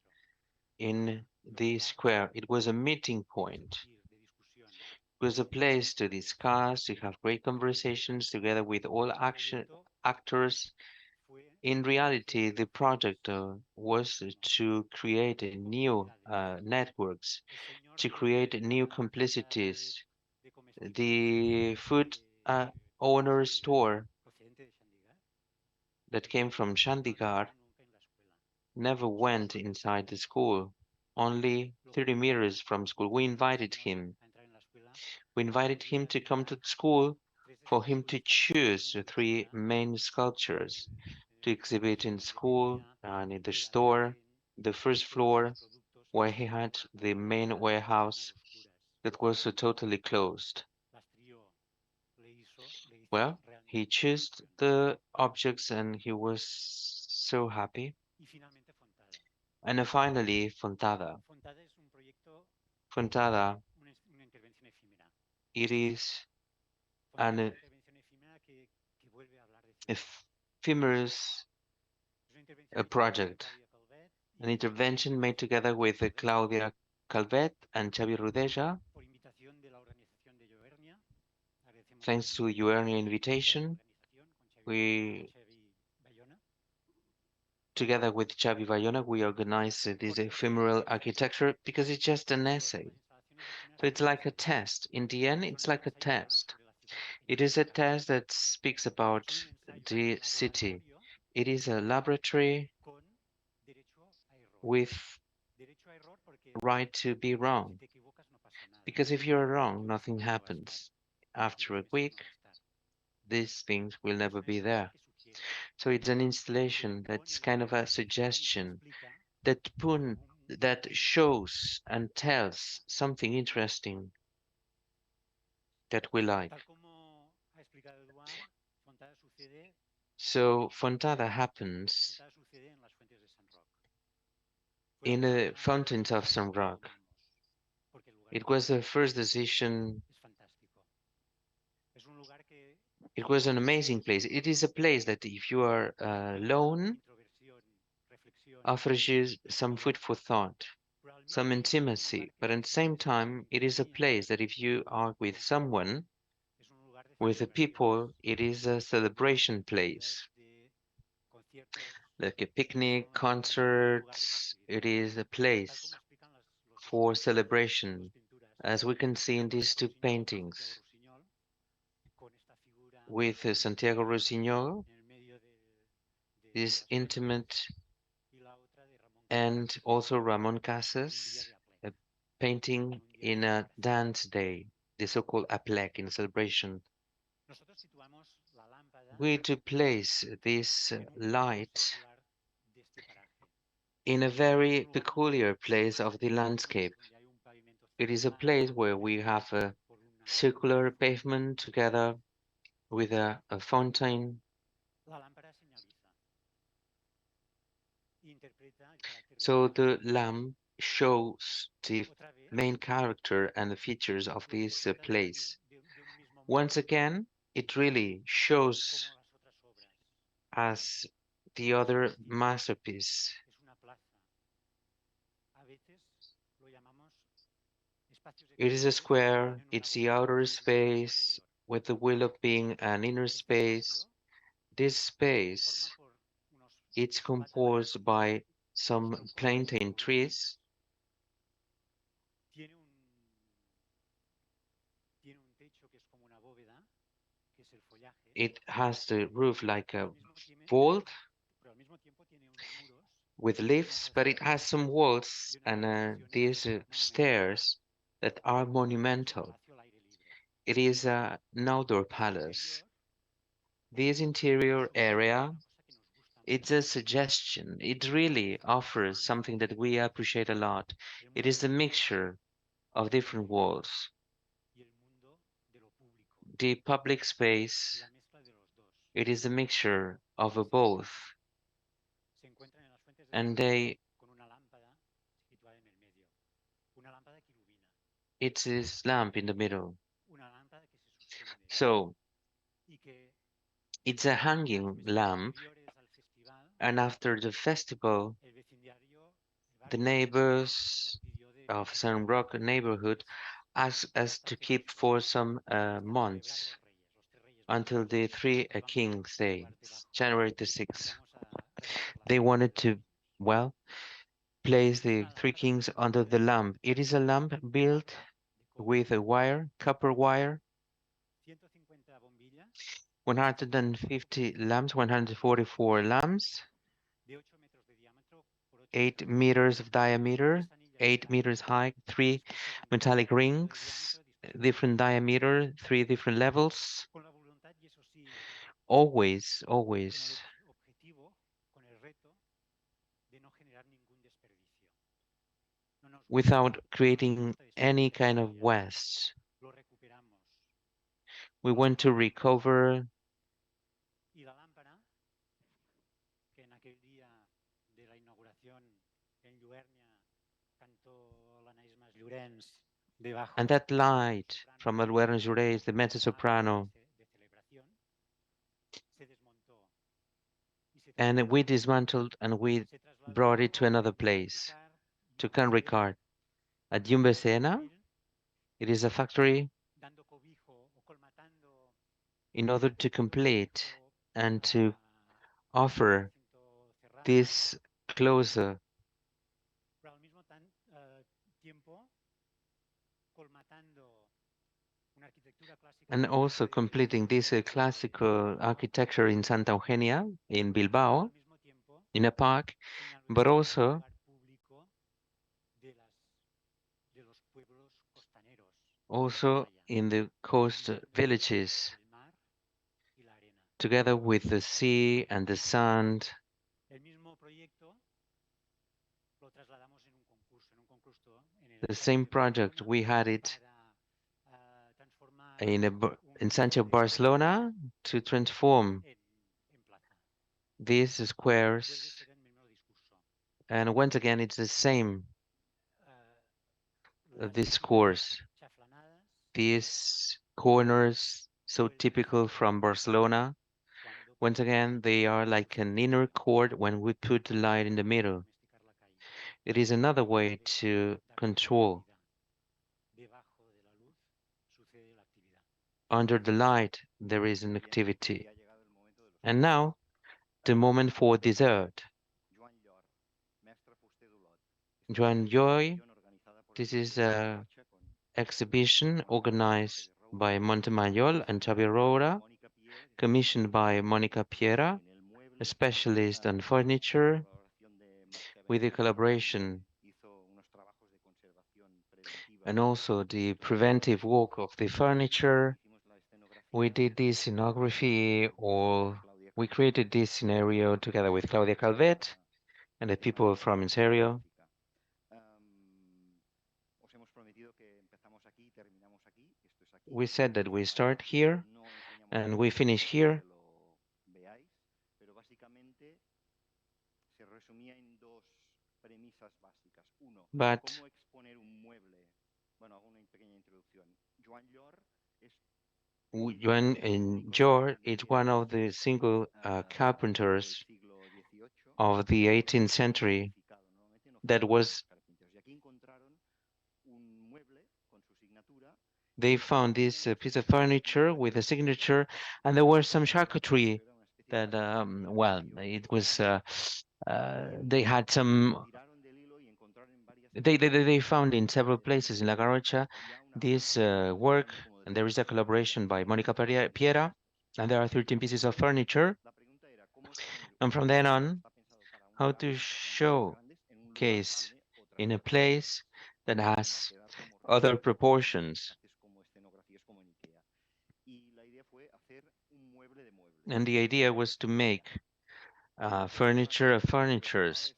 in the square. It was a meeting point. It was a place to discuss, to have great conversations together with all actors. In reality, the project was to create new networks, to create new complicities. The food owner store that came from Chandigarh never went inside the school, only 30 meters from school. We invited him to come to the school for him to choose the three main sculptures to exhibit in school and in the store, the first floor, where he had the main warehouse that was totally closed. Well, he chose the objects and he was so happy. And finally, Fontada. Fontada, it is an ephemeris project, an intervention made together with Claudia Calvet and Xavi Rodeja. Thanks to your invitation, we, together with Xavi Bayona, we organized this ephemeral architecture because it's just an essay. So it's like a test. In the end, it's like a test. It is a test that speaks about the city. It is a laboratory with right to be wrong. Because if you're wrong, nothing happens. After a week, these things will never be there. So it's an installation that's kind of a suggestion that shows and tells something interesting that we like. So Fontada happens in the fountains of San Roque. It was the first decision. It was an amazing place. It is a place that if you are alone, offers you some food for thought, some intimacy, but at the same time, it is a place that if you are with someone, with the people, it is a celebration place, like a picnic, concerts. It is a place for celebration, as we can see in these two paintings, with Santiago Rossinyol, this intimate, and also Ramon Casas, a painting in a dance day, the so-called aplec in celebration. We to place this light in a very peculiar place of the landscape. It is a place where we have a circular pavement together with a fountain. So the lamp shows the main character and the features of this place. Once again, it really shows as the other masterpiece. It is a square, it's the outer space with the will of being an inner space. This space, it's composed by some plantain trees. It has the roof like a vault with leaves, but it has some walls and these stairs that are monumental. It is an outdoor palace. This interior area, it's a suggestion. It really offers something that we appreciate a lot. It is a mixture of different worlds. The public space, it is a mixture of both, and it's this lamp in the middle. So It's a hanging lamp, and after the festival, the neighbors of San Roque neighborhood asked us to keep for some months until the Three Kings Day, January the 6th. They wanted to, well, place the Three Kings under the lamp. It is a lamp built with a wire, copper wire, 150 lamps, 144 lamps, 8 meters of diameter, 8 meters high, 3 metallic rings, different diameter, 3 different levels. Always without creating any kind of waste. We want to recover and that light from Eduard Jurez, the mezzo-soprano, and we dismantled and we brought it to another place, to Can Ricard, at Yumbesena. It is a factory in order to complete and to offer this closer and also completing this classical architecture in Santa Eugenia in Bilbao, in a park, but also in the coast villages, together with the sea and the sand. The same project, we had it in Sancho Barcelona to transform these squares. And once again, it's the same discourse. These corners, so typical from Barcelona, once again, they are like an inner cord when we put the light in the middle. It is another way to control. Under the light, there is an activity. And now, the moment for dessert. Joan Joy, this is a exhibition organized by Montemayor and Xavier Roura, commissioned by Monica Piera, a specialist on furniture, with the collaboration and also the preventive work of the furniture. We did this scenography, or we created this scenario together with Claudia Calvet and the people from Ontario. We said that we start here and we finish here. But Joan and George is one of the single carpenters of the 18th century that was. They found this piece of furniture with a signature, and there was some charcuterie that, well, it was. They had some. They found in several places in La Garrocha this work, and there is a collaboration by Monica Piera, and there are 13 pieces of furniture. And from then on, how to showcase in a place that has other proportions. And the idea was to make furniture of furnitures.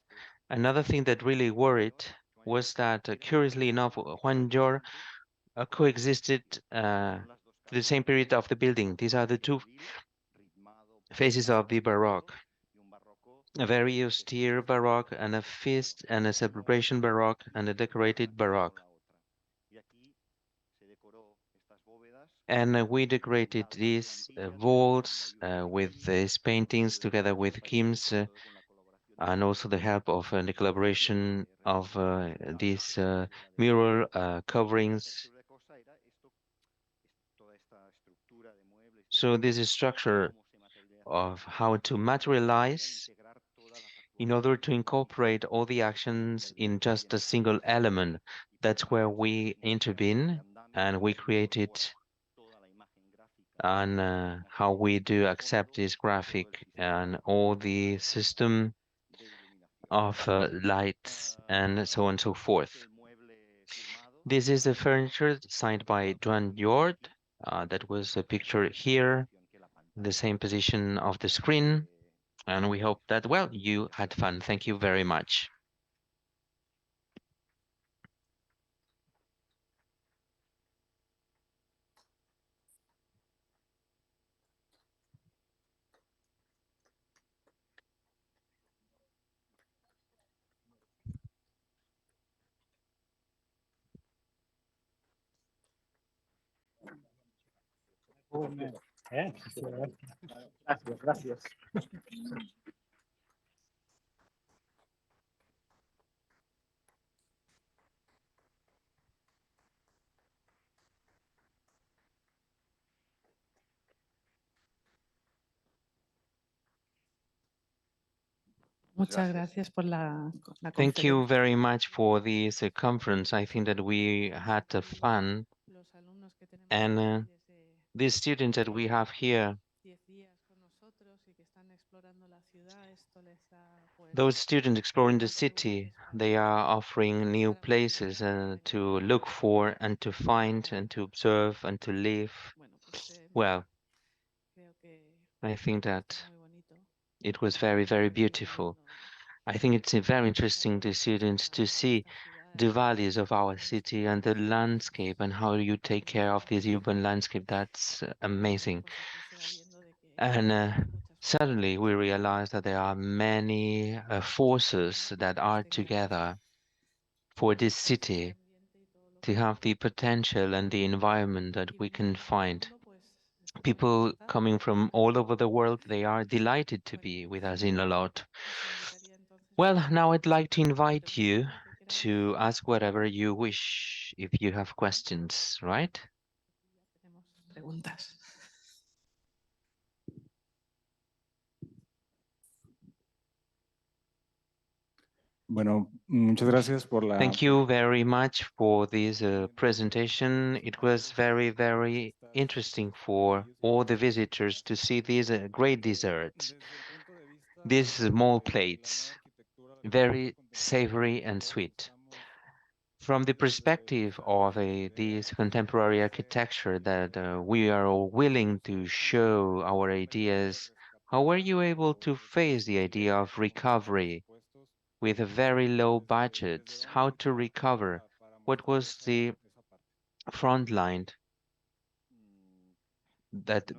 Another thing that really worried was that, curiously enough, Juan Jor coexisted the same period of the building. These are the two phases of the Baroque. A very austere Baroque and a feast and a celebration Baroque and a decorated Baroque. And we decorated these walls with these paintings together with Kim's and also the help of the collaboration of these mural coverings. So this is structure of how to materialize in order to incorporate all the actions in just a single element. That's where we intervene and we created and how we do accept this graphic and all the system of lights and so on and so forth. This is the furniture signed by Eduard. That was a picture here, in the same position of the screen. And we hope that, well, you had fun. Thank you very much. Gracias, gracias. Muchas gracias por la Thank you conferencia. very much for this conference. I think that we had fun. Los alumnos que tenemos And aquí desde these students that we have here, 10 días con nosotros y que están explorando la ciudad, esto les da pues those students exploring the otros city, lugares para they are offering new para poder places aprender to look for and to find and to observe and to live. bueno, pues Well, creo que I think fue that muy bonito it was very, very seguir beautiful. viendo I think it's very esta interesting to belleza students to see esta ciudad the y values of our todo city esto and the pues landscape and how you take care of this urban landscape. That's bueno, amazing. pues aquí se va viendo de que And hay muchas fuerzas suddenly we realize that there are many forces that are together for this city to have the potential and the environment that we can find. People coming from all over the world, they are delighted to be with us in Olot. Well, now I'd like to invite you to ask whatever you wish if you have questions, right? tenemos preguntas. Bueno, muchas gracias por la. Thank you very much for this presentation. It was very, very interesting for all the visitors to see these great desserts. These small plates, very savory and sweet. From the perspective of this contemporary architecture that we are all willing to show our ideas, how were you able to face the idea of recovery with a very low budget? How to recover? What was the front line that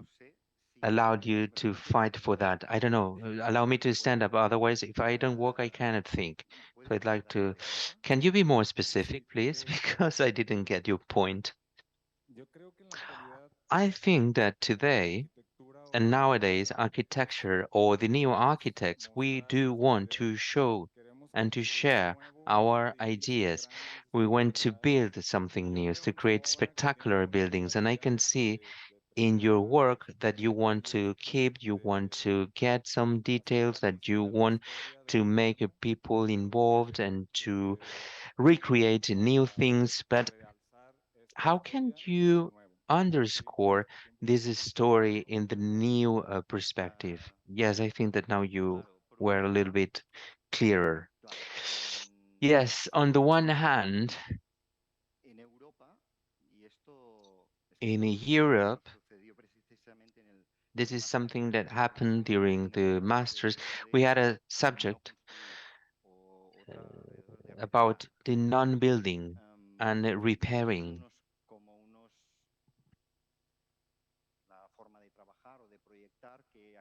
allowed you to fight for that? I don't know. Allow me to stand up. Otherwise, if I don't walk, I cannot think. So I'd like to. Can you be more specific, please? Because I didn't get your point. I think that today and nowadays, architecture or the neo architects, we do want to show and to share our ideas. We want to build something new, to create spectacular buildings. And I can see in your work that you want to keep, you want to get some details, that you want to make people involved and to recreate new things. But how can you underscore this story in the new perspective? Yes, I think that now you were a little bit clearer. Yes, on the one hand, in Europe, this is something that happened during the masters. We had a subject about the non-building and repairing.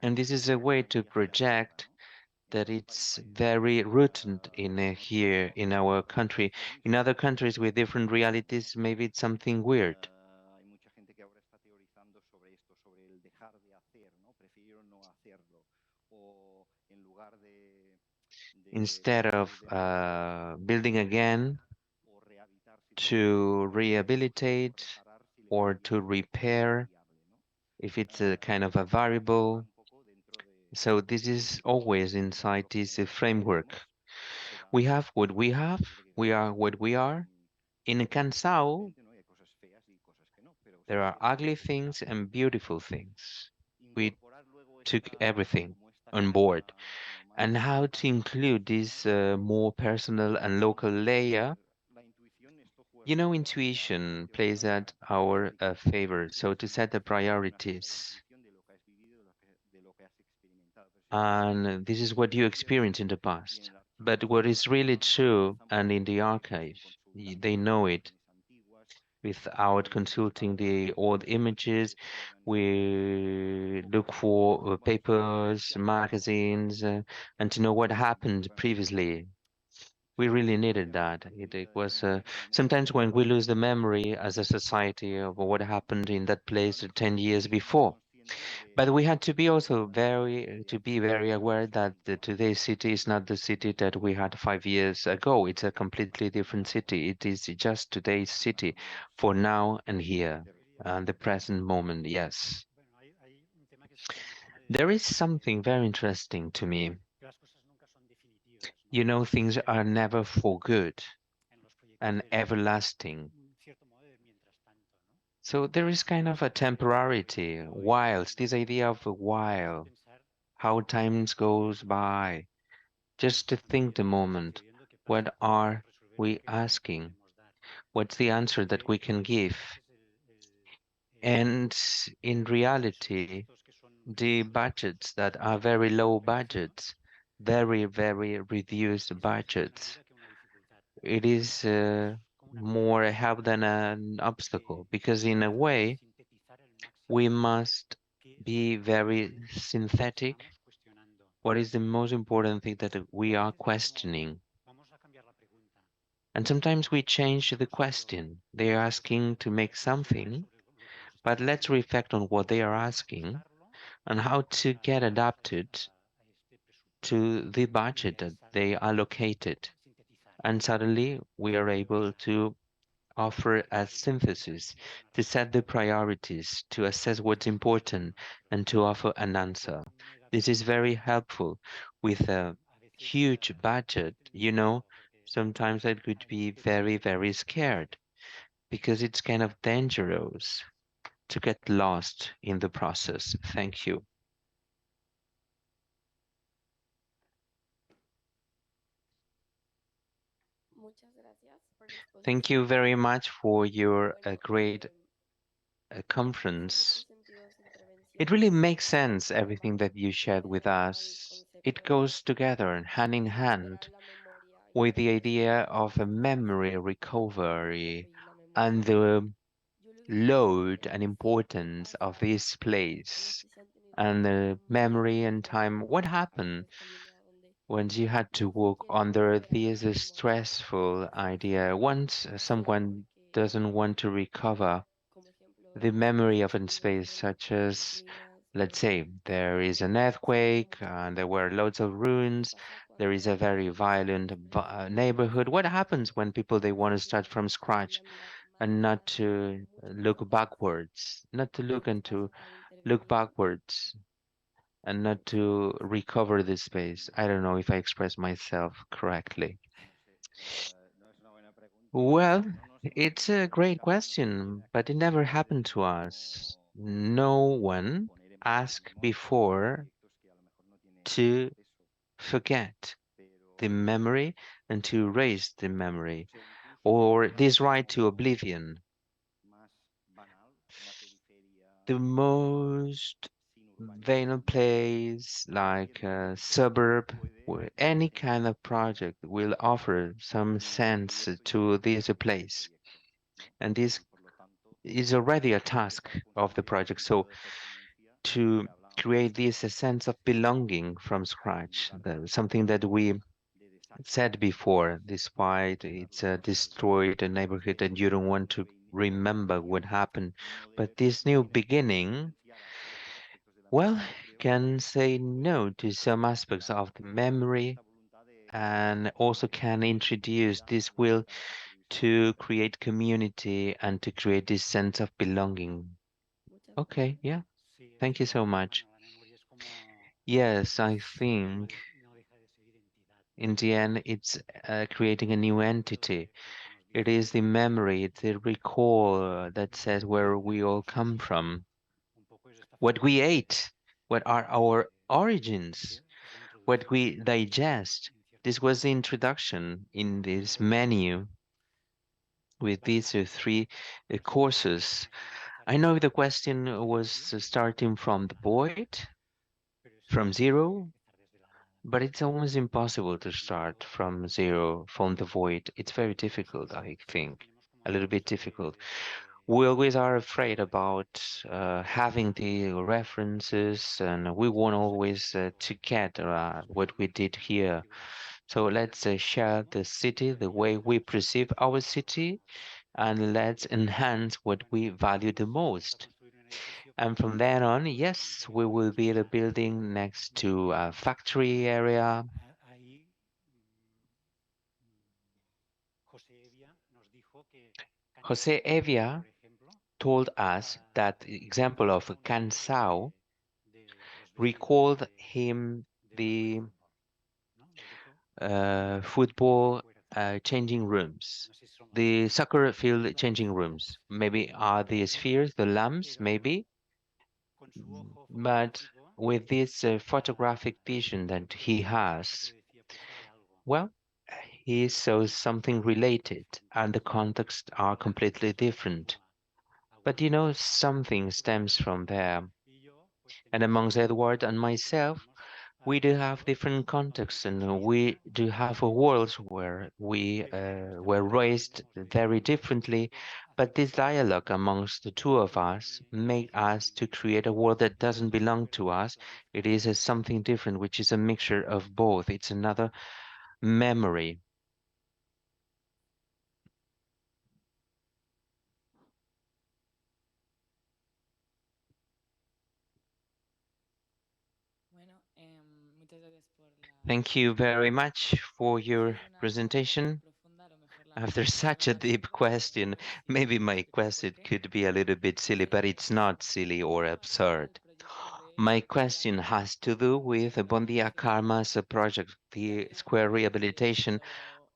And this is a way to project that it's very rooted in here in our country. In other countries with different realities, maybe it's something weird. Instead of building again, to rehabilitate or to repair, if it's a kind of a variable. So this is always inside this framework. We have what we have, we are what we are. In Cansao, there are ugly things and beautiful things. We took everything on board. And how to include this more personal and local layer. You know, intuition plays at our favor. So to set the priorities. And this is what you experienced in the past. But what is really true, and in the archive, they know it without consulting the old images. We look for papers, magazines, and to know what happened previously. We really needed that. It was sometimes when we lose the memory as a society of what happened in that place 10 years before. But we had to be also very aware that today's city is not the city that we had 5 years ago. It's a completely different city. It is just today's city for now and here and the present moment. Yes. There is something very interesting to me. You know, things are never for good and everlasting. So there is kind of a temporarity, whilst this idea of a while, how times goes by, just to think the moment, what are we asking? What's the answer that we can give? And in reality, the budgets that are very low budgets, very, very reduced budgets, it is more a help than an obstacle, because in a way, we must be very synthetic. What is the most important thing that we are questioning? And sometimes we change the question. They are asking to make something, but let's reflect on what they are asking and how to get adapted to the budget that they allocated. And suddenly we are able to offer a synthesis, to set the priorities, to assess what's important, and to offer an answer. This is very helpful with a huge budget. You know, sometimes I could be very, very scared because it's kind of dangerous to get lost in the process. Thank you. Thank you very much for your great conference. It really makes sense, everything that you shared with us. It goes together, hand in hand, with the idea of a memory recovery and the load and importance of this place and the memory and time. What happened when you had to walk under this stressful idea? Once someone doesn't want to recover the memory of a space, such as, let's say, there is an earthquake and there were loads of ruins, there is a very violent neighborhood. What happens when people they want to start from scratch and not to look backwards, not to look and to look backwards and not to recover this space? I don't know if I express myself correctly. Well, it's a great question, but it never happened to us. No one asked before to forget the memory and to erase the memory, or this right to oblivion. The most venal place, like a suburb, where any kind of project will offer some sense to this place. And this is already a task of the project. So to create this a sense of belonging from scratch, something that we said before, despite it's a destroyed neighborhood and you don't want to remember what happened. But this new beginning, well, can say no to some aspects of the memory and also can introduce this will to create community and to create this sense of belonging. Okay, yeah, thank you so much. Yes, I think in the end it's creating a new entity. It is the memory, it's the recall that says where we all come from, what we ate, what are our origins, what we digest. This was the introduction in this menu with these three courses. I know the question was starting from the void, from zero, but it's almost impossible to start from zero, from the void. It's very difficult, I think, a little bit difficult. We always are afraid about having the references, and we want always to get what we did here. So let's share the city, the way we perceive our city, and let's enhance what we value the most. And from then on, yes, we will build a building next to a factory area. Jose Evia told us that the example of Cansao recalled him the football changing rooms, the soccer field changing rooms. Maybe are the spheres, the lamps, maybe, but with this photographic vision that he has, well, he saw something related, and the contexts are completely different. But you know, something stems from there. And amongst Edward and myself, we do have different contexts, and we do have worlds where we were raised very differently. But this dialogue amongst the two of us made us to create a world that doesn't belong to us. It is something different, which is a mixture of both. It's another memory. Thank you very much for your presentation. After such a deep question, maybe my question could be a little bit silly, but it's not silly or absurd. My question has to do with Bondia Karma's project, the square rehabilitation.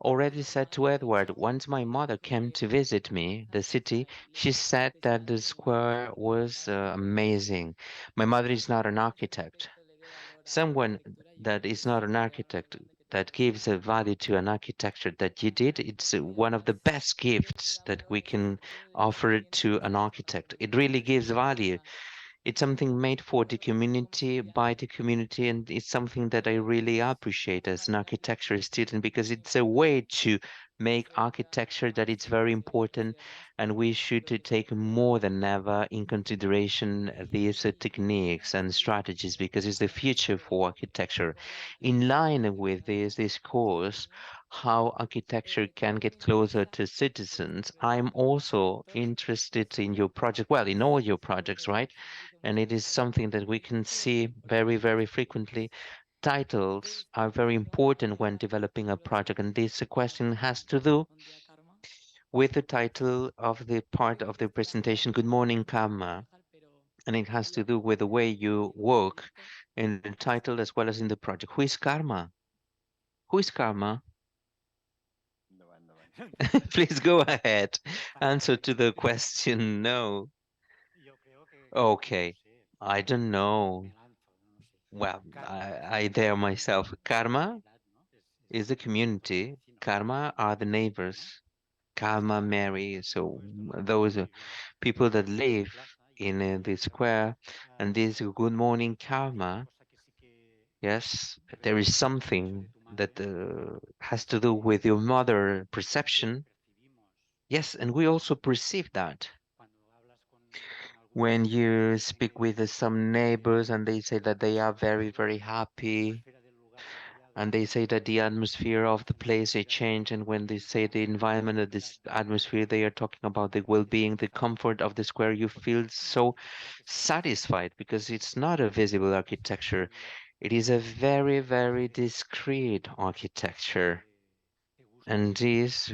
Already said to Edward, once my mother came to visit me, the city, she said that the square was amazing. My mother is not an architect. Someone that is not an architect that gives a value to an architecture that you did, it's one of the best gifts that we can offer to an architect. It really gives value. It's something made for the community, by the community, and it's something that I really appreciate as an architecture student because it's a way to make architecture that it's very important, and we should to take more than ever in consideration these techniques and strategies because it's the future for architecture. In line with this course, how architecture can get closer to citizens. I'm also interested in your project, well, in all your projects, right? And it is something that we can see very, very frequently. Titles are very important when developing a project, and this question has to do with the title of the part of the presentation, Good Morning, Karma, and it has to do with the way you work in the title as well as in the project. Who is Karma? Who is Karma? Please go ahead. Answer to the question. No. Okay. I don't know. Well, I dare myself. Karma is the community. Karma are the neighbors. Karma, Mary. So those are people that live in the square. And this good morning karma, yes, there is something that has to do with your mother perception. Yes, and we also perceive that. When you speak with some neighbors and they say that they are very, very happy, And they say that the atmosphere of the place they change, and when they say the environment of this atmosphere, they are talking about the well-being, the comfort of the square. You feel so satisfied because it's not a visible architecture. It is a very, very discreet architecture. And this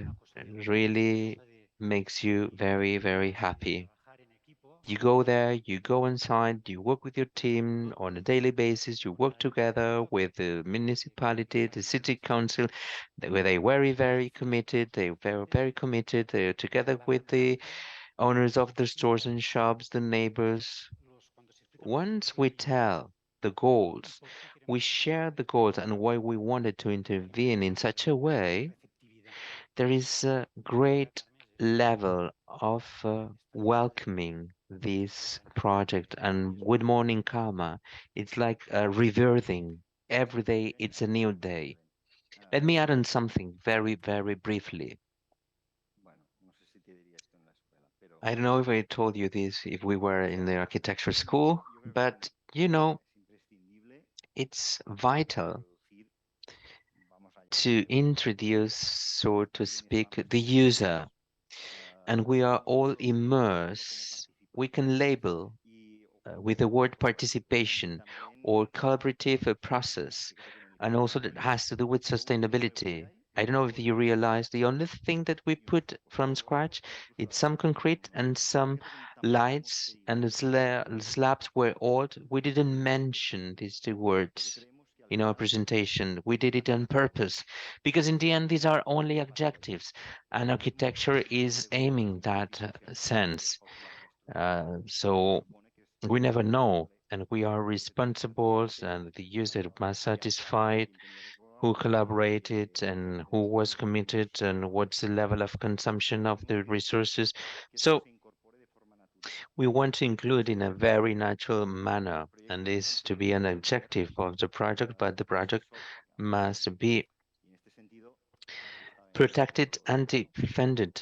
really makes you very, very happy. You go there, you go inside, you work with your team on a daily basis, you work together with the municipality, the city council. They very, very committed. They very, very committed. They're together with the owners of the stores and shops, the neighbors. Once we tell the goals, we share the goals and why we wanted to intervene in such a way, there is a great level of welcoming this project. And good morning karma, it's like rebirthing. Every day it's a new day. Let me add on something very, very briefly. I don't know if I told you this if we were in the architecture school, but it's vital to introduce, so to speak, the user, and we are all immersed. We can label with the word participation or collaborative process, and also that has to do with sustainability. I don't know if you realize the only thing that we put from scratch, it's some concrete and some lights, and the slabs were old. We didn't mention these two words in our presentation. We did it on purpose because in the end these are only adjectives, and architecture is aiming that sense. So we never know, and we are responsible, and the user must satisfy who collaborated and who was committed and what's the level of consumption of the resources. So we want to include in a very natural manner, and this to be an objective of the project, but the project must be protected and defended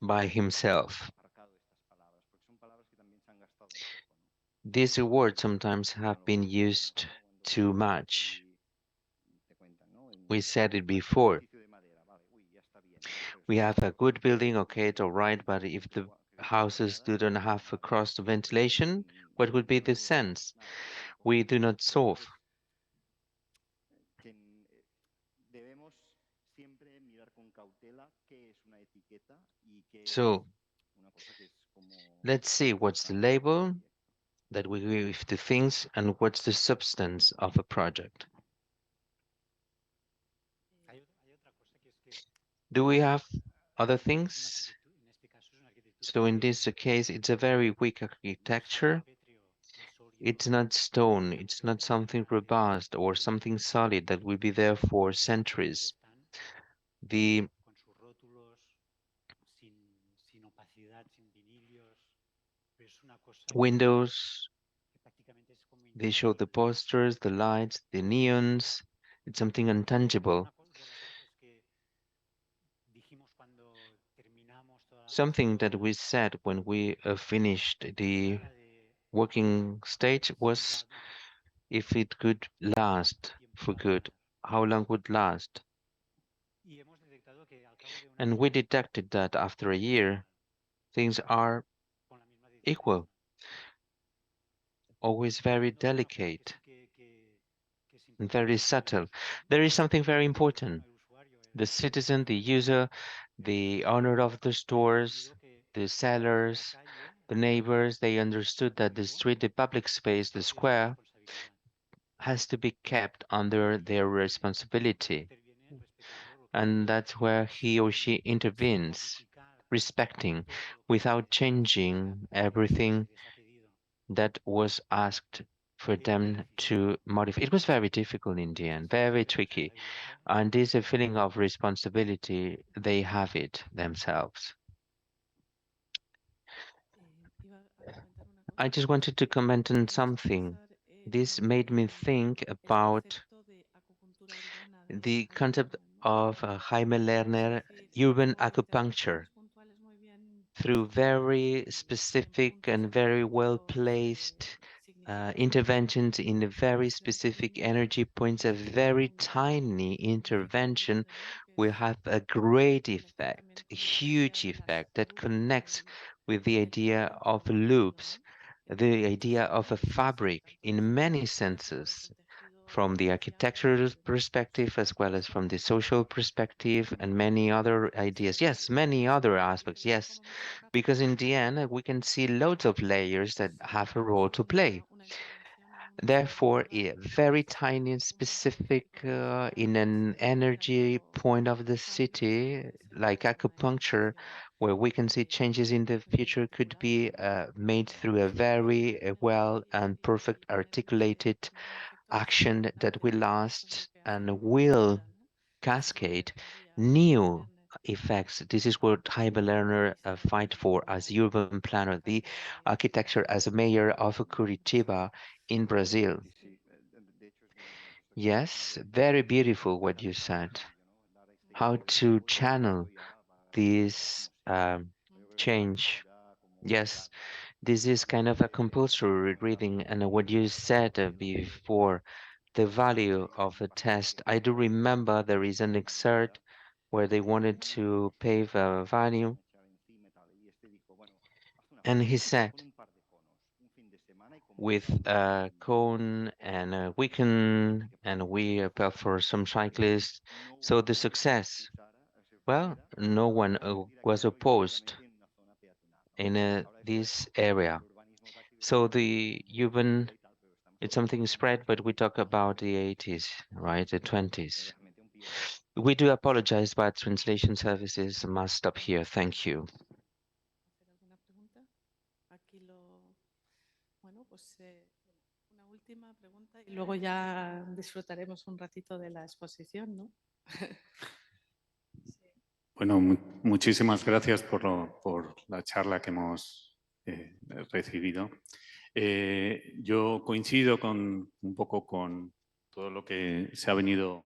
by himself. These words sometimes have been used too much. We said it before. We have a good building, okay, it's all right, but if the houses do not have a cross ventilation, what would be the sense? We do not solve. So let's see what's the label that we give to things and what's the substance of a project. Do we have other things? So in this case, it's a very weak architecture. It's not stone, it's not something robust or something solid that will be there for centuries. The windows, they show the posters, the lights, the neons. It's something intangible. Something that we said when we finished the working stage was if it could last for good, how long would last? And we detected that after a year, things are equal, always very delicate and very subtle. There is something very important. The citizen, the user, the owner of the stores, the sellers, the neighbors, they understood that the street, the public space, the square, has to be kept under their responsibility. And that's where he or she intervenes, respecting, without changing everything that was asked for them to modify. It was very difficult in the end, very tricky. And this a feeling of responsibility, they have it themselves. I just wanted to comment on something. This made me think about the concept of Jaime Lerner, urban acupuncture, through very specific and very well placed interventions in very specific energy points, a very tiny intervention will have a great effect, a huge effect that connects with the idea of loops, the idea of a fabric in many senses, from the architectural perspective as well as from the social perspective and many other ideas. Yes, many other aspects, yes, because in the end we can see loads of layers that have a role to play. Therefore, a very tiny and specific in an energy point of the city, like acupuncture, where we can see changes in the future could be made through a very well and perfect articulated action that will last and will cascade new effects. This is what Jaime Lerner fight for as urban planner, the architecture as a mayor of Curitiba in Brazil. Yes, very beautiful what you said. How to channel this change. Yes, this is kind of a compulsory reading, and what you said before, the value of a test. I do remember there is an excerpt where they wanted to pave a value, and he said, with a cone and a weekend, and we prepare for some cyclists. So the success, well, no one was opposed in this area. So the urban, it's something spread, but we talk about the 80s, right? The 20s. We do apologize, but translation services must stop here. Thank you. Bueno, pues una última pregunta y luego ya disfrutaremos un ratito de la exposición, ¿no? Bueno, muchísimas gracias por la charla que hemos recibido. Yo coincido un poco con todo lo que se ha venido